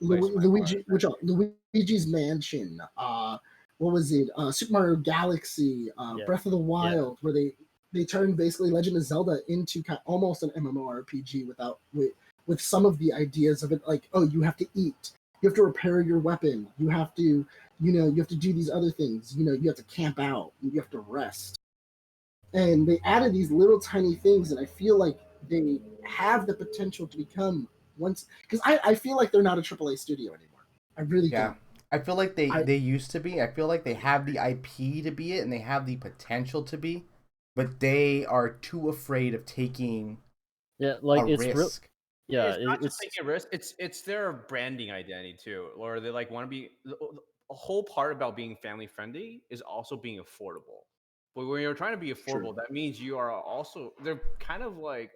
Speaker 3: Luigi's Mansion. What was it? Super Mario Galaxy. Breath of the Wild, where they turned basically Legend of Zelda into almost an MMORPG with some of the ideas of it, like, oh, you have to eat, you have to repair your weapon, you have to do these other things, you have to camp out, you have to rest. And they added these little tiny things, and I feel like they have the potential to become because I feel like they're not a AAA studio anymore. I really don't.
Speaker 1: I feel like they used to be. I feel like they have the IP to be it, and they have the potential to be, but they are too afraid of taking
Speaker 2: it's
Speaker 1: risk.
Speaker 2: Yeah,
Speaker 4: it's not just taking a risk. It's their branding identity too, or they like want to be. A whole part about being family friendly is also being affordable. But when you're trying to be affordable, that means you are also. They're kind of like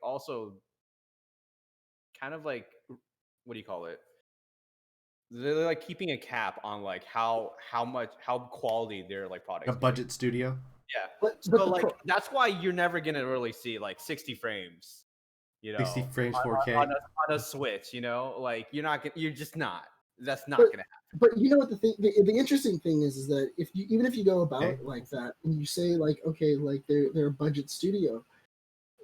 Speaker 4: what do you call it? They're like keeping a cap on like how quality their like products.
Speaker 1: A budget studio.
Speaker 4: Yeah,
Speaker 3: but
Speaker 4: like that's why you're never gonna really see like 60 frames.
Speaker 1: 60 frames 4K
Speaker 4: on a Switch, like you're just not. That's not gonna happen.
Speaker 3: But you know what the interesting thing is that even if you go about like that and you say like, okay, like they're a budget studio,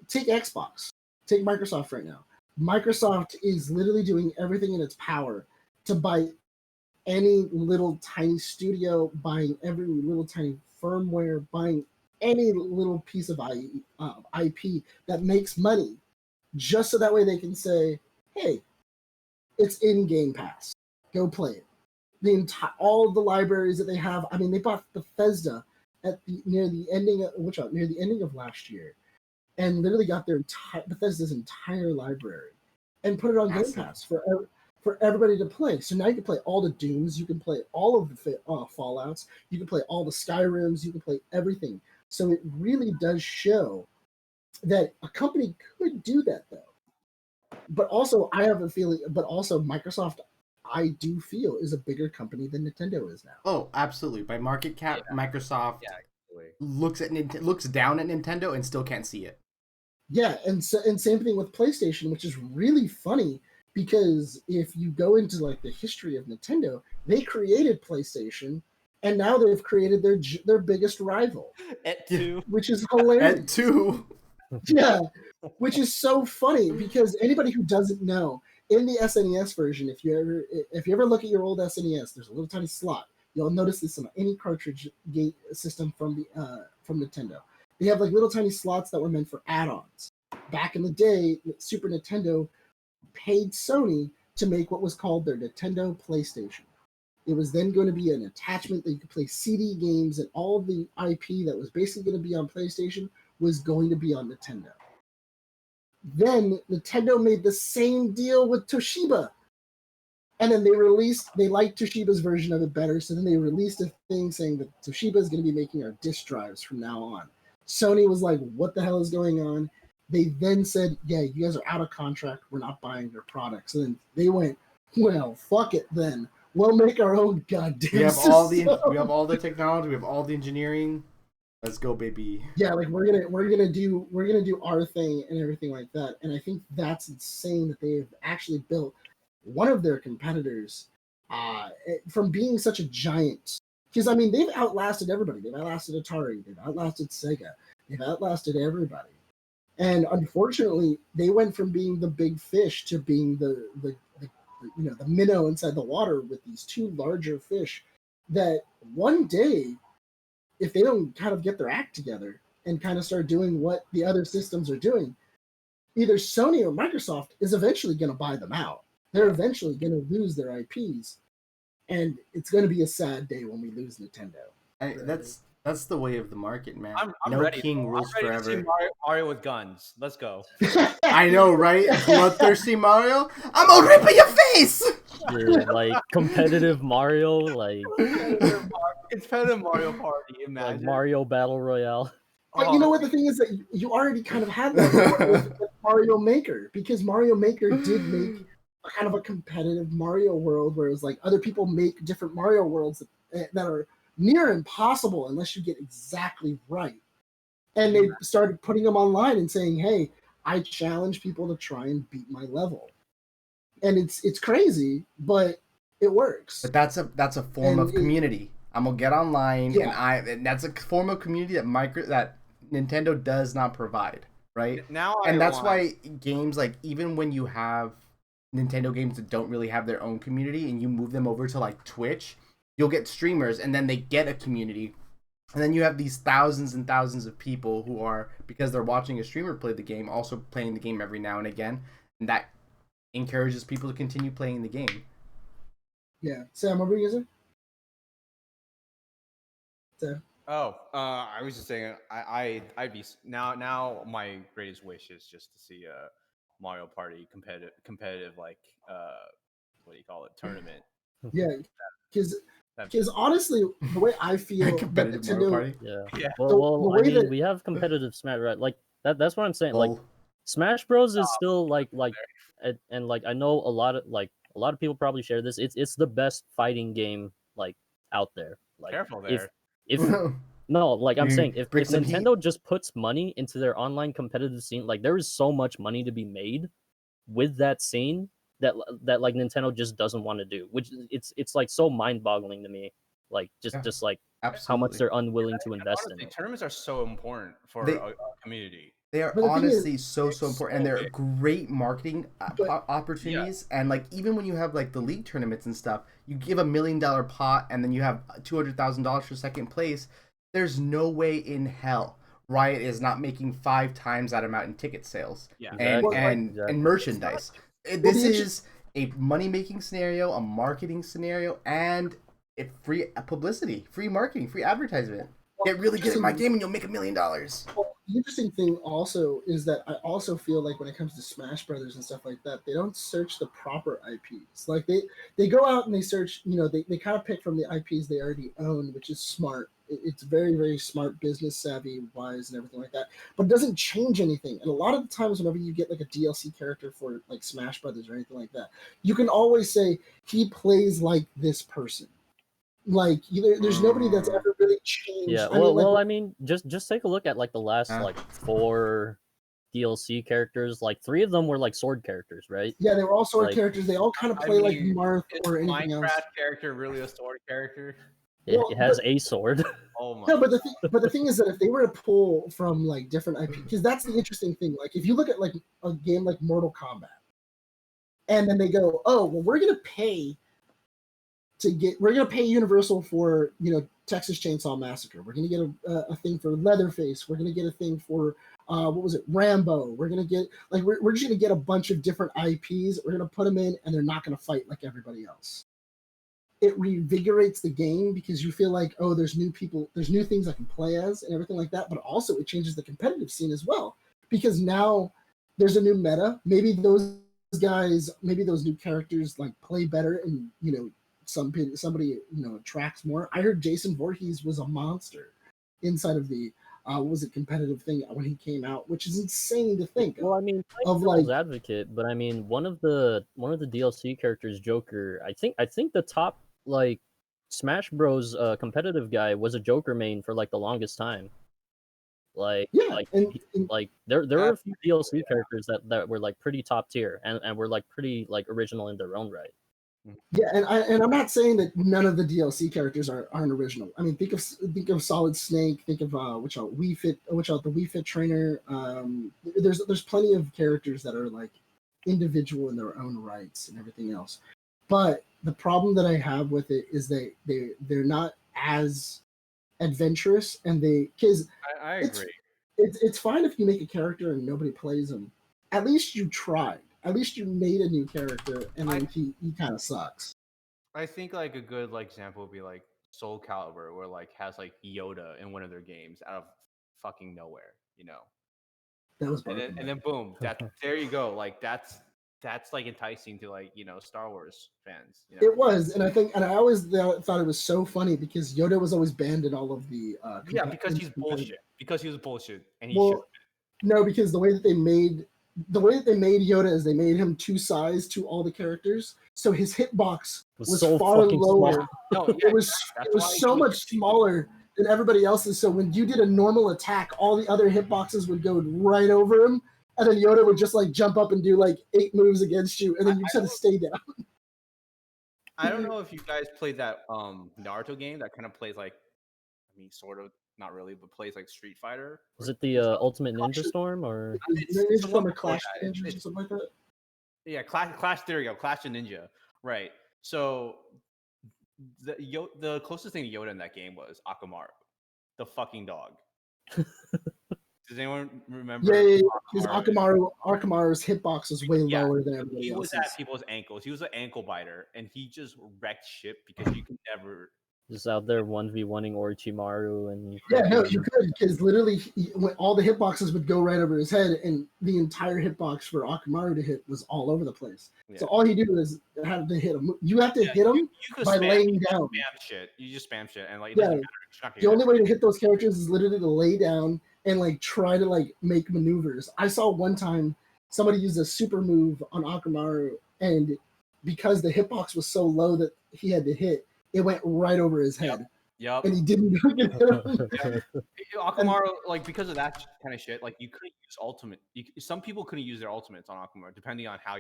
Speaker 3: take Xbox, take Microsoft right now. Microsoft is literally doing everything in its power to buy any little tiny studio, buying every little tiny firmware, buying any little piece of IP that makes money, just so that way they can say, hey, it's in Game Pass. Go play it. All of the libraries that they have. I mean, they bought Bethesda near the ending of last year, and literally got Bethesda's entire library and put it on Game Pass for everybody to play. So now you can play all the Dooms, you can play all of the Fallouts, you can play all the Skyrims, you can play everything. So it really does show that a company could do that, though. But also, I have a feeling. But also, Microsoft, I do feel, is a bigger company than Nintendo is now.
Speaker 1: Oh, absolutely! By market cap, Microsoft looks down at Nintendo and still can't see it.
Speaker 3: Yeah, and same thing with PlayStation, which is really funny because if you go into like the history of Nintendo, they created PlayStation, and now they've created their biggest rival,
Speaker 4: at 2,
Speaker 3: which is hilarious.
Speaker 1: At 2.
Speaker 3: Yeah, which is so funny because anybody who doesn't know, in the SNES version, if you ever look at your old SNES, there's a little tiny slot. You'll notice this on any cartridge gate system from Nintendo. They have like little tiny slots that were meant for add-ons. Back in the day, Super Nintendo paid Sony to make what was called their Nintendo PlayStation. It was then going to be an attachment that you could play CD games, and all of the IP that was basically going to be on PlayStation was going to be on Nintendo. Then Nintendo made the same deal with Toshiba. And then they liked Toshiba's version of it better, so then they released a thing saying that Toshiba is going to be making our disk drives from now on. Sony was like, what the hell is going on? They then said, yeah, you guys are out of contract. We're not buying your products. And then they went, well, fuck it then. We'll make our own goddamn
Speaker 1: we have
Speaker 3: system.
Speaker 1: We have all the technology. We have all the engineering. Let's go, baby.
Speaker 3: Yeah, like we're gonna do our thing and everything like that. And I think that's insane that they've actually built one of their competitors from being such a giant. Because I mean, they've outlasted everybody. They've outlasted Atari. They've outlasted Sega. They've outlasted everybody. And unfortunately, they went from being the big fish to being the the minnow inside the water with these two larger fish. That one day, if they don't kind of get their act together and kind of start doing what the other systems are doing, either Sony or Microsoft is eventually going to buy them out. They're eventually going to lose their IPs, and it's going to be a sad day when we lose Nintendo.
Speaker 1: That's the way of the market, man.
Speaker 4: I'm
Speaker 1: no
Speaker 4: ready.
Speaker 1: king rules
Speaker 4: I'm ready
Speaker 1: forever.
Speaker 4: to see Mario with guns. Let's go.
Speaker 1: I know, right? Bloodthirsty Mario. I'm gonna rip in your face.
Speaker 2: Yeah, like competitive Mario, like
Speaker 4: Competitive Mario Party.
Speaker 2: like
Speaker 4: Imagine.
Speaker 2: Mario Battle Royale.
Speaker 3: But you know what the thing is that you already kind of had that with Mario Maker, because Mario Maker did make kind of a competitive Mario world, where it's like other people make different Mario worlds that are near impossible unless you get exactly right. And they started putting them online and saying, "Hey, I challenge people to try and beat my level," and it's crazy, but it works.
Speaker 1: But that's a form of community. I'm gonna get online, and that's a form of community that Nintendo does not provide, right? And that's why games like, even when you have Nintendo games that don't really have their own community, and you move them over to like Twitch, you'll get streamers, and then they get a community. And then you have these thousands and thousands of people who are, because they're watching a streamer play the game, also playing the game every now and again. And that encourages people to continue playing the game.
Speaker 3: Yeah. Sam, what were you saying? Sam?
Speaker 4: Oh, I was just saying, I'd be now. My greatest wish is just to see a Mario Party competitive like what do you call it, tournament.
Speaker 3: Yeah, because honestly, the way I feel that Nintendo,
Speaker 1: Party?
Speaker 2: Yeah. Well,
Speaker 3: I
Speaker 2: mean, we have competitive Smash, right? Like that's what I'm saying. Like Smash Bros is still like and like I know a lot of people probably share this. It's the best fighting game like out there. Like
Speaker 4: careful there.
Speaker 2: If no, like I'm saying, if
Speaker 1: Bring some
Speaker 2: Nintendo just puts money into their online competitive scene, like there is so much money to be made with that scene that like Nintendo just doesn't want to do, which it's like so mind-boggling to me, like just like how much they're unwilling to invest in it.
Speaker 4: Tournaments are so important for a community.
Speaker 1: They are honestly so important, and they're great marketing opportunities. And like, even when you have like the league tournaments and stuff, you give $1 million pot, and then you have $200,000 for second place. There's no way in hell Riot is not making 5 times that amount in ticket sales and merchandise. This is a money-making scenario, a marketing scenario, and a free publicity, free marketing, free advertisement. Get really good at my game and you'll make $1 million.
Speaker 3: Well, the interesting thing also is that I also feel like when it comes to Smash Brothers and stuff like that, they don't search the proper IPs. Like they go out and they search, they kind of pick from the IPs they already own, which is smart. It's very, very smart, business savvy wise and everything like that. But it doesn't change anything. And a lot of the times whenever you get like a DLC character for like Smash Brothers or anything like that, you can always say he plays like this person. Like there's nobody that's ever really changed.
Speaker 2: Yeah, I mean, just take a look at like the last like 4 DLC characters. Like 3 of them were like sword characters, right?
Speaker 3: Yeah, they were all sword characters. They all kind of play like Marth or anything
Speaker 4: Minecraft
Speaker 3: else.
Speaker 4: Character really a sword character?
Speaker 2: It has a sword.
Speaker 4: Oh my!
Speaker 3: No, but the thing is that if they were to pull from like different IP, because that's the interesting thing. Like if you look at like a game like Mortal Kombat, and then they go, "Oh, well, we're gonna pay Universal for Texas Chainsaw Massacre. We're gonna get a thing for Leatherface. We're gonna get a thing for what was it, Rambo. We're gonna get we're just gonna get a bunch of different IPs. We're gonna put them in, and they're not gonna fight like everybody else." It revigorates the game because you feel like, oh, there's new people, there's new things I can play as and everything like that. But also it changes the competitive scene as well, because now there's a new meta. Maybe those new characters like play better, and somebody attracts more. I heard Jason Voorhees was a monster inside of the what was it, competitive thing when he came out, which is insane to think.
Speaker 2: Well, I mean, of like advocate, but I mean, one of the DLC characters, Joker. I think the top like Smash Bros. Competitive guy was a Joker main for like the longest time. Like there were a few DLC characters that were like pretty top tier and were like pretty like original in their own right.
Speaker 3: Yeah, and I'm not saying that none of the DLC characters aren't original. I mean, think of Solid Snake. Think of which out the Wii Fit trainer. There's plenty of characters that are like individual in their own rights and everything else. But the problem that I have with it is they're not as adventurous, and because
Speaker 4: I agree.
Speaker 3: it's fine if you make a character and nobody plays him. At least you tried. At least you made a new character, and then he kind of sucks.
Speaker 4: I think like a good like example would be like Soul Calibur, where like has like Yoda in one of their games out of fucking nowhere, you know.
Speaker 3: That was
Speaker 4: And then boom, there you go. Like that's like enticing to like Star Wars fans. You know?
Speaker 3: It was, and I always thought it was so funny because Yoda was always banned in all of the.
Speaker 4: Because he's bullshit. Because he was bullshit, and he
Speaker 3: well, no, because the way that they made Yoda is they made him two size to all the characters, so his hitbox was
Speaker 2: so
Speaker 3: far
Speaker 2: fucking
Speaker 3: lower.
Speaker 2: small.
Speaker 4: No,
Speaker 3: it was so much smaller than everybody else's. So when you did a normal attack, all the other hitboxes would go right over him, and then Yoda would just like jump up and do like 8 moves against you, and then you just had to stay down.
Speaker 4: I don't know if you guys played that Naruto game that kind of plays like, I mean, sort of, not really, but plays like Street Fighter.
Speaker 2: Was it the Ultimate Ninja Storm or?
Speaker 3: Ninja Storm or Clash Ninja or something like that?
Speaker 4: Yeah, Clash. There you go, Clash of Ninja. Right. So the closest thing to Yoda in that game was Akamaru, the fucking dog. Does anyone remember?
Speaker 3: Yeah. Because Akamaru's hitbox was way lower than everybody else's.
Speaker 4: He was at people's ankles. He was an ankle biter, and he just wrecked shit because you could never.
Speaker 2: Just out there 1v1ing Orochimaru and
Speaker 3: you could, because literally when all the hitboxes would go right over his head, and the entire hitbox for Akamaru to hit was all over the place. Yeah. So all he did was had to hit him. You have to hit him by laying down.
Speaker 4: Spam shit. You just spam shit, and like
Speaker 3: the only way to hit those characters is literally to lay down and like try to like make maneuvers. I saw one time somebody use a super move on Akamaru, and because the hitbox was so low that he had to hit, it went right over his head.
Speaker 4: Yep.
Speaker 3: And he didn't get him.
Speaker 4: Akamaru, like, because of that kind of shit, like, you couldn't use ultimate. Some people couldn't use their ultimates on Akamaru, depending on how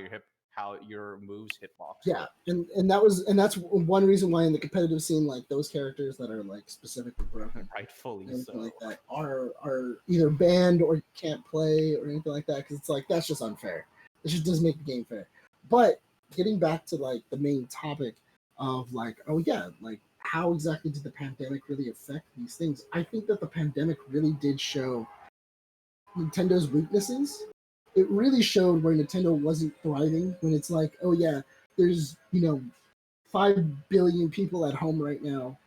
Speaker 4: your moves hitbox.
Speaker 3: Yeah, and that's one reason why in the competitive scene, like, those characters that are like specifically broken,
Speaker 4: rightfully so,
Speaker 3: like that, are either banned or can't play or anything like that, because it's like that's just unfair. It just doesn't make the game fair. But getting back to like the main topic of like, oh yeah, like how exactly did the pandemic really affect these things? I think that the pandemic really did show Nintendo's weaknesses. It really showed where Nintendo wasn't thriving, when it's like, oh yeah, there's 5 billion people at home right now,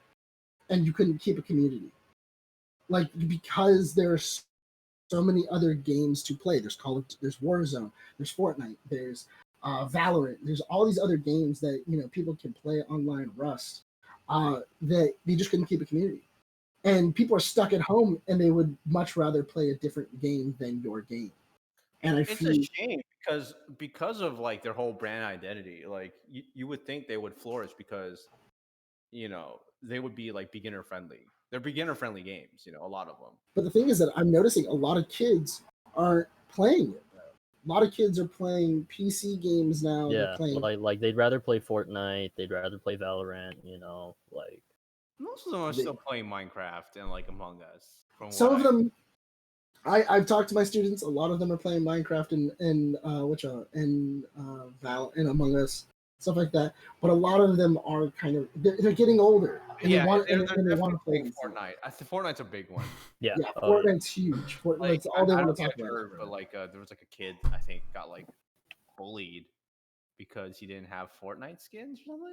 Speaker 3: and you couldn't keep a community. Like, because there's so many other games to play. There's there's Warzone, there's Fortnite, there's Valorant. There's all these other games that people can play online. Rust, that they just couldn't keep a community, and people are stuck at home, and they would much rather play a different game than your game. And
Speaker 4: it's a shame because of like their whole brand identity. Like you would think they would flourish because they would be like beginner friendly. They're beginner friendly games, a lot of them.
Speaker 3: But the thing is that I'm noticing a lot of kids aren't playing it. A lot of kids are playing PC games now.
Speaker 2: Yeah, like they'd rather play Fortnite. They'd rather play Valorant. Like
Speaker 4: most of them are still playing Minecraft and like Among Us.
Speaker 3: Some of them, I've talked to my students. A lot of them are playing Minecraft and Among Us, stuff like that. But a lot of them are kind of they're getting older. And they want to play
Speaker 4: Fortnite. I think Fortnite's a big one.
Speaker 2: Yeah,
Speaker 3: Fortnite's huge. Fortnite's all they want to talk about.
Speaker 4: But like, there was like a kid I think got like bullied because he didn't have Fortnite skins or something like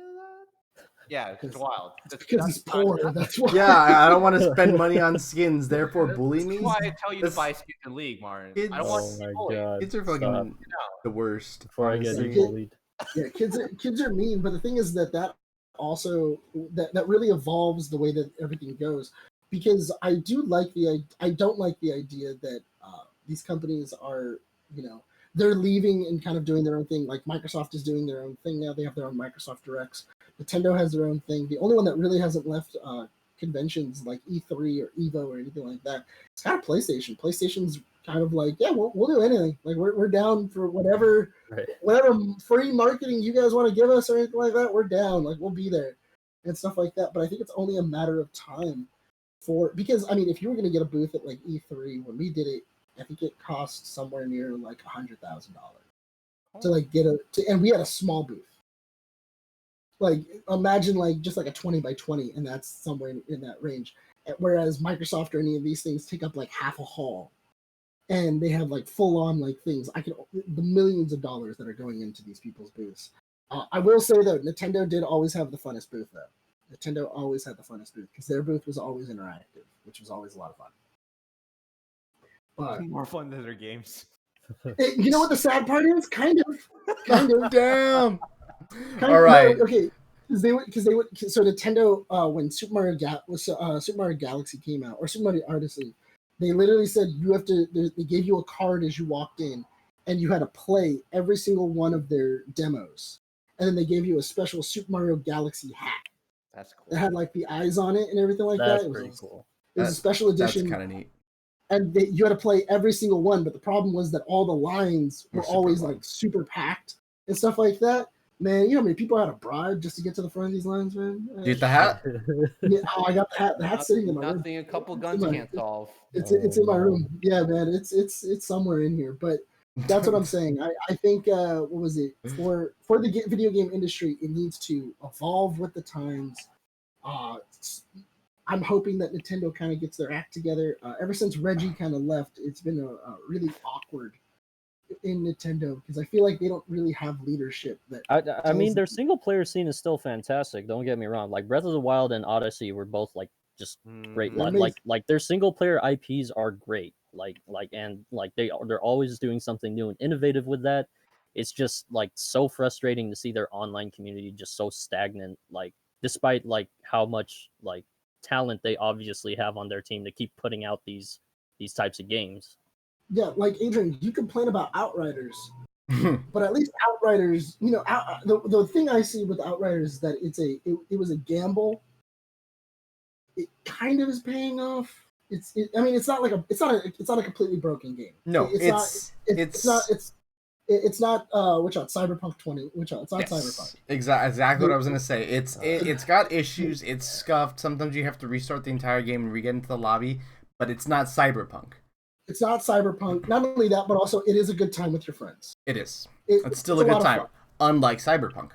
Speaker 4: that. Yeah, it's wild.
Speaker 3: Because he's poor. That's why.
Speaker 1: Yeah, I don't want to spend money on skins. Therefore, bully me.
Speaker 4: That's why I tell you to buy skins in League, Martin. I don't want to be bullied.
Speaker 1: Kids are fucking the worst.
Speaker 2: Before I get bullied.
Speaker 3: Yeah, kids are mean, but the thing is that also that really evolves the way that everything goes, because I don't like the idea that these companies are they're leaving and kind of doing their own thing. Like Microsoft is doing their own thing now. They have their own Microsoft Directs. Nintendo has their own thing. The only one that really hasn't left conventions like E3 or Evo or anything like that. It's kind of PlayStation. PlayStation's kind of like, yeah, we'll do anything. Like we're down for whatever free marketing you guys want to give us or anything like that. We're down. Like we'll be there and stuff like that. But I think it's only a matter of time because I mean, if you were going to get a booth at like E3 when we did it, I think it cost somewhere near like $100,000 to like and we had a small booth. Like imagine like just like a 20 by 20, and that's somewhere in that range. Whereas Microsoft or any of these things take up like half a hall, and they have like full on like things. The millions of dollars that are going into these people's booths. I will say though, Nintendo did always have the funnest booth though. Nintendo always had the funnest booth because their booth was always interactive, which was always a lot of fun. But
Speaker 4: more fun than their games.
Speaker 3: You know what the sad part is? Kind of.
Speaker 1: Damn.
Speaker 3: All
Speaker 1: right.
Speaker 3: Okay. So Nintendo, when Super Mario Galaxy came out, or Super Mario Odyssey, they literally said you have to. They gave you a card as you walked in, and you had to play every single one of their demos. And then they gave you a special Super Mario Galaxy hat.
Speaker 4: That's cool.
Speaker 3: That had like the eyes on it and everything like that.
Speaker 2: That's pretty cool.
Speaker 3: It was a special edition.
Speaker 1: That's kind of neat.
Speaker 3: And you had to play every single one, but the problem was that all the lines were always like super packed and stuff like that. Man, you know how many people had to bribe just to get to the front of these lines, man?
Speaker 1: Do you get the hat?
Speaker 3: Yeah, I got the hat. The hat's sitting in my room.
Speaker 4: Nothing a couple guns can't solve.
Speaker 3: It's in my room. Yeah, man. It's somewhere in here. But that's what I'm saying. I think what was it for the video game industry? It needs to evolve with the times. I'm hoping that Nintendo kind of gets their act together. Ever since Reggie kind of left, it's been a really awkward in Nintendo because I feel like they don't really have leadership.
Speaker 2: I mean, their single player scene is still fantastic. Don't get me wrong. Like Breath of the Wild and Odyssey were both like just great. Like their single player IPs are great. They're always doing something new and innovative with that. It's just like so frustrating to see their online community just so stagnant. Like despite like how much like talent they obviously have on their team to keep putting out these types of games.
Speaker 3: Yeah, like Adrian, you complain about Outriders, but at least Outriders, you know, the thing I see with Outriders is that it was a gamble. It kind of is paying off. I mean, it's not a completely broken game.
Speaker 1: No,
Speaker 3: it's not Cyberpunk 20, it's not Cyberpunk.
Speaker 1: Exactly what I was gonna say. It's got issues. It's scuffed. Sometimes you have to restart the entire game and re-get into the lobby, but it's not Cyberpunk.
Speaker 3: It's not Cyberpunk. Not only that, but also it is a good time with your friends.
Speaker 1: It is. It's still a good time, unlike Cyberpunk.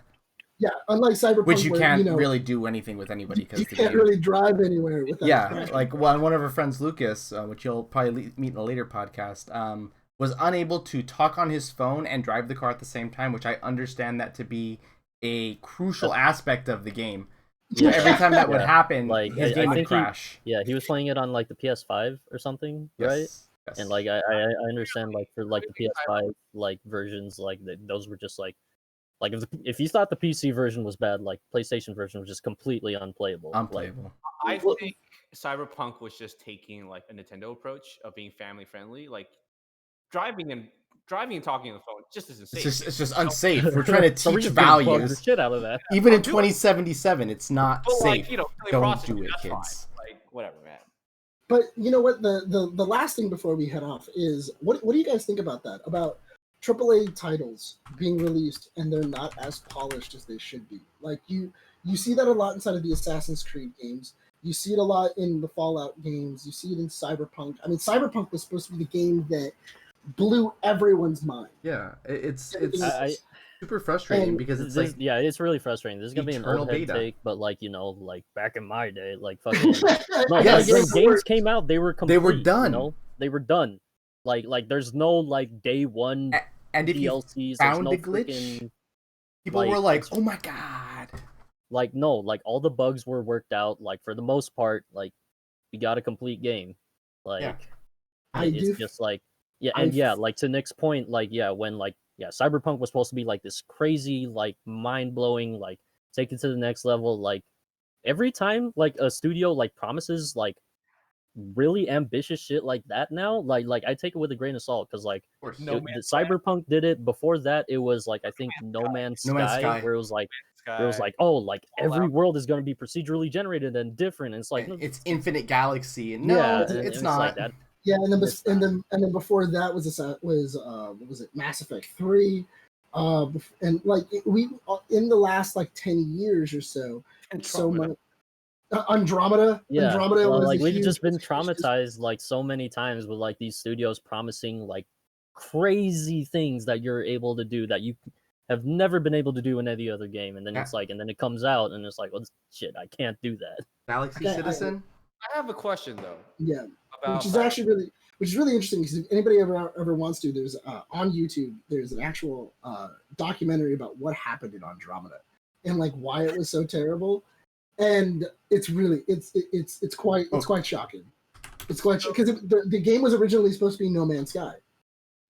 Speaker 3: Yeah, unlike Cyberpunk,
Speaker 1: which you can't really do anything with anybody because
Speaker 3: you can't really drive anywhere with that.
Speaker 1: Yeah, like one of our friends, Lucas, which you'll probably meet in a later podcast, was unable to talk on his phone and drive the car at the same time, which I understand that to be a crucial aspect of the game. Yeah. Every time that would happen, like his game would crash.
Speaker 2: He was playing it on like the PS5 or something, right? Yes. And like I understand like for like the PS5 like versions, like those were just like if you thought the PC version was bad, like PlayStation version was just completely unplayable.
Speaker 4: I think Cyberpunk was just taking like a Nintendo approach of being family friendly, like driving and talking on the phone just isn't safe.
Speaker 1: It's just unsafe. We're trying to teach values.
Speaker 2: The shit out of that.
Speaker 1: Even in 2077, it's not safe. Don't do it, kids.
Speaker 4: Fine. Like whatever, man.
Speaker 3: But you know what? The last thing before we head off is what do you guys think about that? About AAA titles being released and they're not as polished as they should be. Like you see that a lot inside of the Assassin's Creed games. You see it a lot in the Fallout games. You see it in Cyberpunk. I mean, Cyberpunk was supposed to be the game that blew everyone's mind.
Speaker 1: Yeah, it's super frustrating because it's like
Speaker 2: it's really frustrating. This is gonna be an old head take, but like like back in my day, like fucking when games came out, they were complete,
Speaker 1: they were done.
Speaker 2: You know? They were done. Like there's no like day one
Speaker 1: and if
Speaker 2: DLCs.
Speaker 1: You found
Speaker 2: no
Speaker 1: a glitch, people were like, "Oh my god!"
Speaker 2: Like no, like all the bugs were worked out. Like for the most part, like we got a complete game. Like it's just like like to Nick's point, like when Cyberpunk was supposed to be like this crazy, like mind blowing, like take it to the next level. Like every time like a studio like promises like really ambitious shit like that now, like I take it with a grain of salt because like Cyberpunk did it. Before that, it was like I think No Man's Sky, where it was like It was like, oh, like every world is going to be procedurally generated and different. And it's like, no,
Speaker 1: It's infinite galaxy, and
Speaker 2: yeah,
Speaker 1: no, it's
Speaker 2: and
Speaker 1: not.
Speaker 2: like that.
Speaker 3: Yeah, and then
Speaker 2: It's not.
Speaker 3: and then before that was what was it, Mass Effect 3, and like we in the last like 10 years or so, so much Andromeda.
Speaker 2: Yeah,
Speaker 3: Andromeda
Speaker 2: well,
Speaker 3: was
Speaker 2: like
Speaker 3: a
Speaker 2: we've
Speaker 3: huge,
Speaker 2: just been
Speaker 3: was a huge
Speaker 2: traumatized like so many times with like these studios promising like crazy things that you're able to do that you have never been able to do in any other game, and then it's like, and then it comes out and it's like, well, shit, I can't do that.
Speaker 1: Galaxy Citizen.
Speaker 4: I have a question though.
Speaker 3: Yeah,
Speaker 4: about
Speaker 3: which is
Speaker 4: that.
Speaker 3: actually really interesting, because if anybody ever wants to, there's on YouTube there's an actual documentary about what happened in Andromeda and like why it was so terrible, and it's really it's quite shocking. It's quite because the game was originally supposed to be No Man's Sky.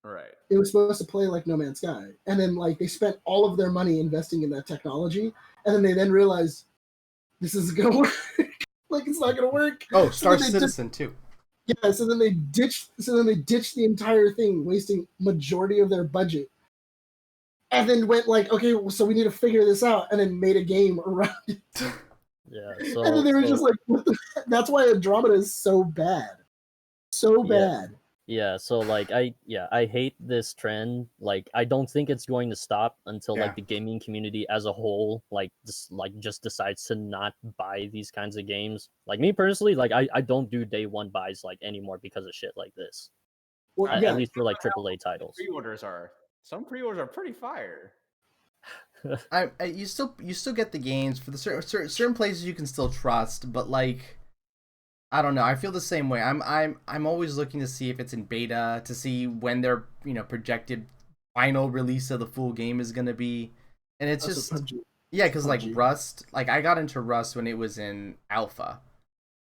Speaker 4: Right.
Speaker 3: It was supposed to play like No Man's Sky, and then like they spent all of their money investing in that technology, and then they realized this isn't gonna work. Like it's not gonna work.
Speaker 1: Oh, Star Citizen too.
Speaker 3: Yeah, so then they ditched the entire thing, wasting majority of their budget, and then went like, okay, so we need to figure this out, and then made a game around it.
Speaker 2: Yeah,
Speaker 3: And then they were just like, what the? That's why Andromeda is so bad, so bad.
Speaker 2: Yeah, so like I hate this trend. Like I don't think it's going to stop until like the gaming community as a whole just decides to not buy these kinds of games. Like me personally, like I don't do day one buys like anymore because of shit like this.
Speaker 3: Well,
Speaker 2: At least for like AAA titles.
Speaker 4: Some pre-orders are pretty fire.
Speaker 1: You still get the games for the certain places you can still trust, but like I don't know. I feel the same way. I'm always looking to see if it's in beta, to see when their projected final release of the full game is gonna be, and it's just because like Rust, like I got into Rust when it was in alpha,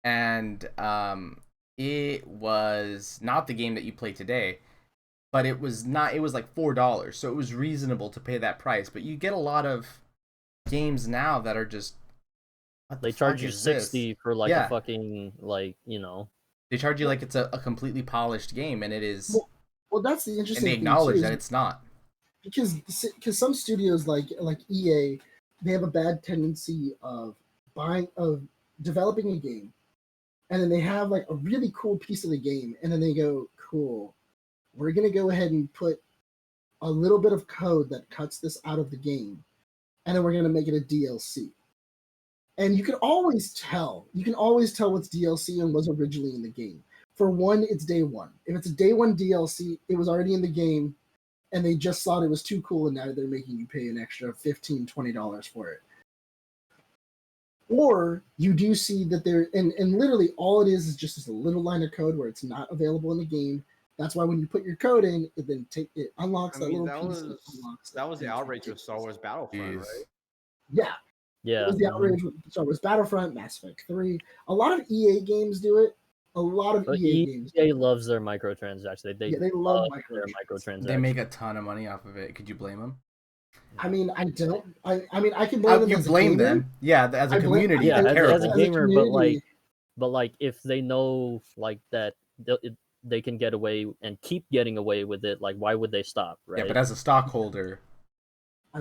Speaker 1: and it was not the game that you play today, but it was not. It was like $4, so it was reasonable to pay that price. But you get a lot of games now that are just.
Speaker 2: They charge you 60 for like a fucking
Speaker 1: They charge you like it's a completely polished game, and it is.
Speaker 3: Well, that's the interesting
Speaker 1: thing. And they
Speaker 3: thing
Speaker 1: acknowledge
Speaker 3: too,
Speaker 1: that it's not.
Speaker 3: Because some studios like EA, they have a bad tendency of developing a game, and then they have like a really cool piece of the game, and then they go, cool, we're gonna go ahead and put a little bit of code that cuts this out of the game, and then we're gonna make it a DLC. And you can always tell what's DLC and what's originally in the game. For one, it's day one. If it's a day one DLC, it was already in the game, and they just thought it was too cool, and now they're making you pay an extra $15, $20 for it. Or you do see that and literally all it is just a little line of code where it's not available in the game. That's why when you put your code in, it unlocks that little piece.
Speaker 4: That was the outrage with Star Wars Battlefront, right?
Speaker 3: Yeah.
Speaker 2: Yeah.
Speaker 3: It was the outrage with Star Wars Battlefront, Mass Effect 3. A lot of EA games do it. A lot of EA games.
Speaker 2: EA loves their microtransactions. They
Speaker 3: love
Speaker 2: their microtransactions.
Speaker 1: They make a ton of money off of it. Could you blame them?
Speaker 3: I mean, I don't. I mean, I can blame them.
Speaker 1: You blame them, yeah, as a community.
Speaker 2: Yeah, as a gamer,
Speaker 3: community,
Speaker 2: but like if they know like that they can get away and keep getting away with it, like why would they stop, right?
Speaker 1: Yeah, but as a stockholder,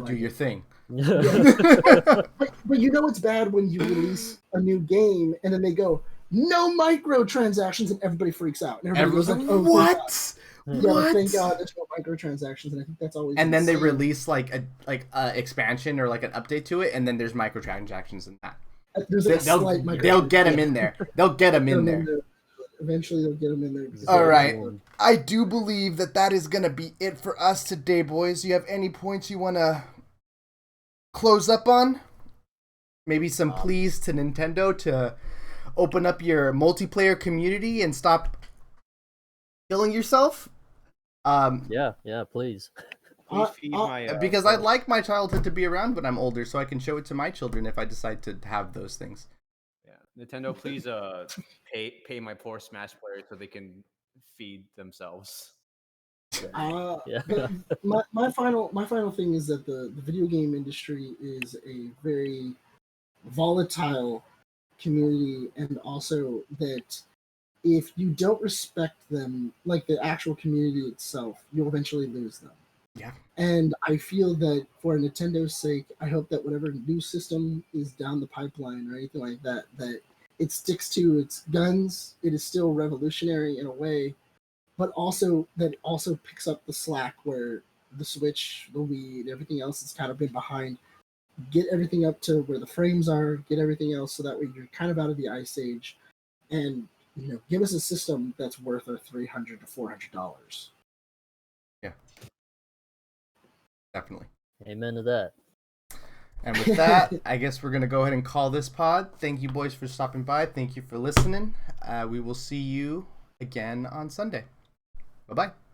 Speaker 1: do your thing.
Speaker 3: but you know it's bad when you release a new game and then they go no microtransactions and everybody freaks out and everybody goes like, oh,
Speaker 1: what?
Speaker 3: Yeah, thank God there's no microtransactions, and I think that's always.
Speaker 1: And then they release like a expansion or like an update to it, and then there's microtransactions in that.
Speaker 3: There's like
Speaker 1: they'll get them in there. They'll get them in there.
Speaker 3: Eventually, they'll get them in there.
Speaker 1: All right, I do believe that is gonna be it for us today, boys. You have any points you wanna close up on? Maybe some pleas to Nintendo to open up your multiplayer community and stop killing yourself.
Speaker 2: Yeah, please.
Speaker 1: Because I'd like my childhood to be around when I'm older, so I can show it to my children if I decide to have those things.
Speaker 4: Yeah, Nintendo, please pay my poor Smash players so they can feed themselves.
Speaker 3: My final thing is that the video game industry is a very volatile community, and also that if you don't respect them, like the actual community itself, you'll eventually lose them.
Speaker 1: Yeah.
Speaker 3: And I feel that for Nintendo's sake, I hope that whatever new system is down the pipeline or anything like that, that it sticks to its guns. It is still revolutionary in a way, but also that it also picks up the slack where the Switch, the Wii, and everything else has kind of been behind. Get everything up to where the frames are, get everything else so that way you're kind of out of the ice age, and give us a system that's worth our $300 to $400.
Speaker 1: Yeah. Definitely.
Speaker 2: Amen to that.
Speaker 1: And with that, I guess we're going to go ahead and call this pod. Thank you, boys, for stopping by. Thank you for listening. We will see you again on Sunday. Bye-bye.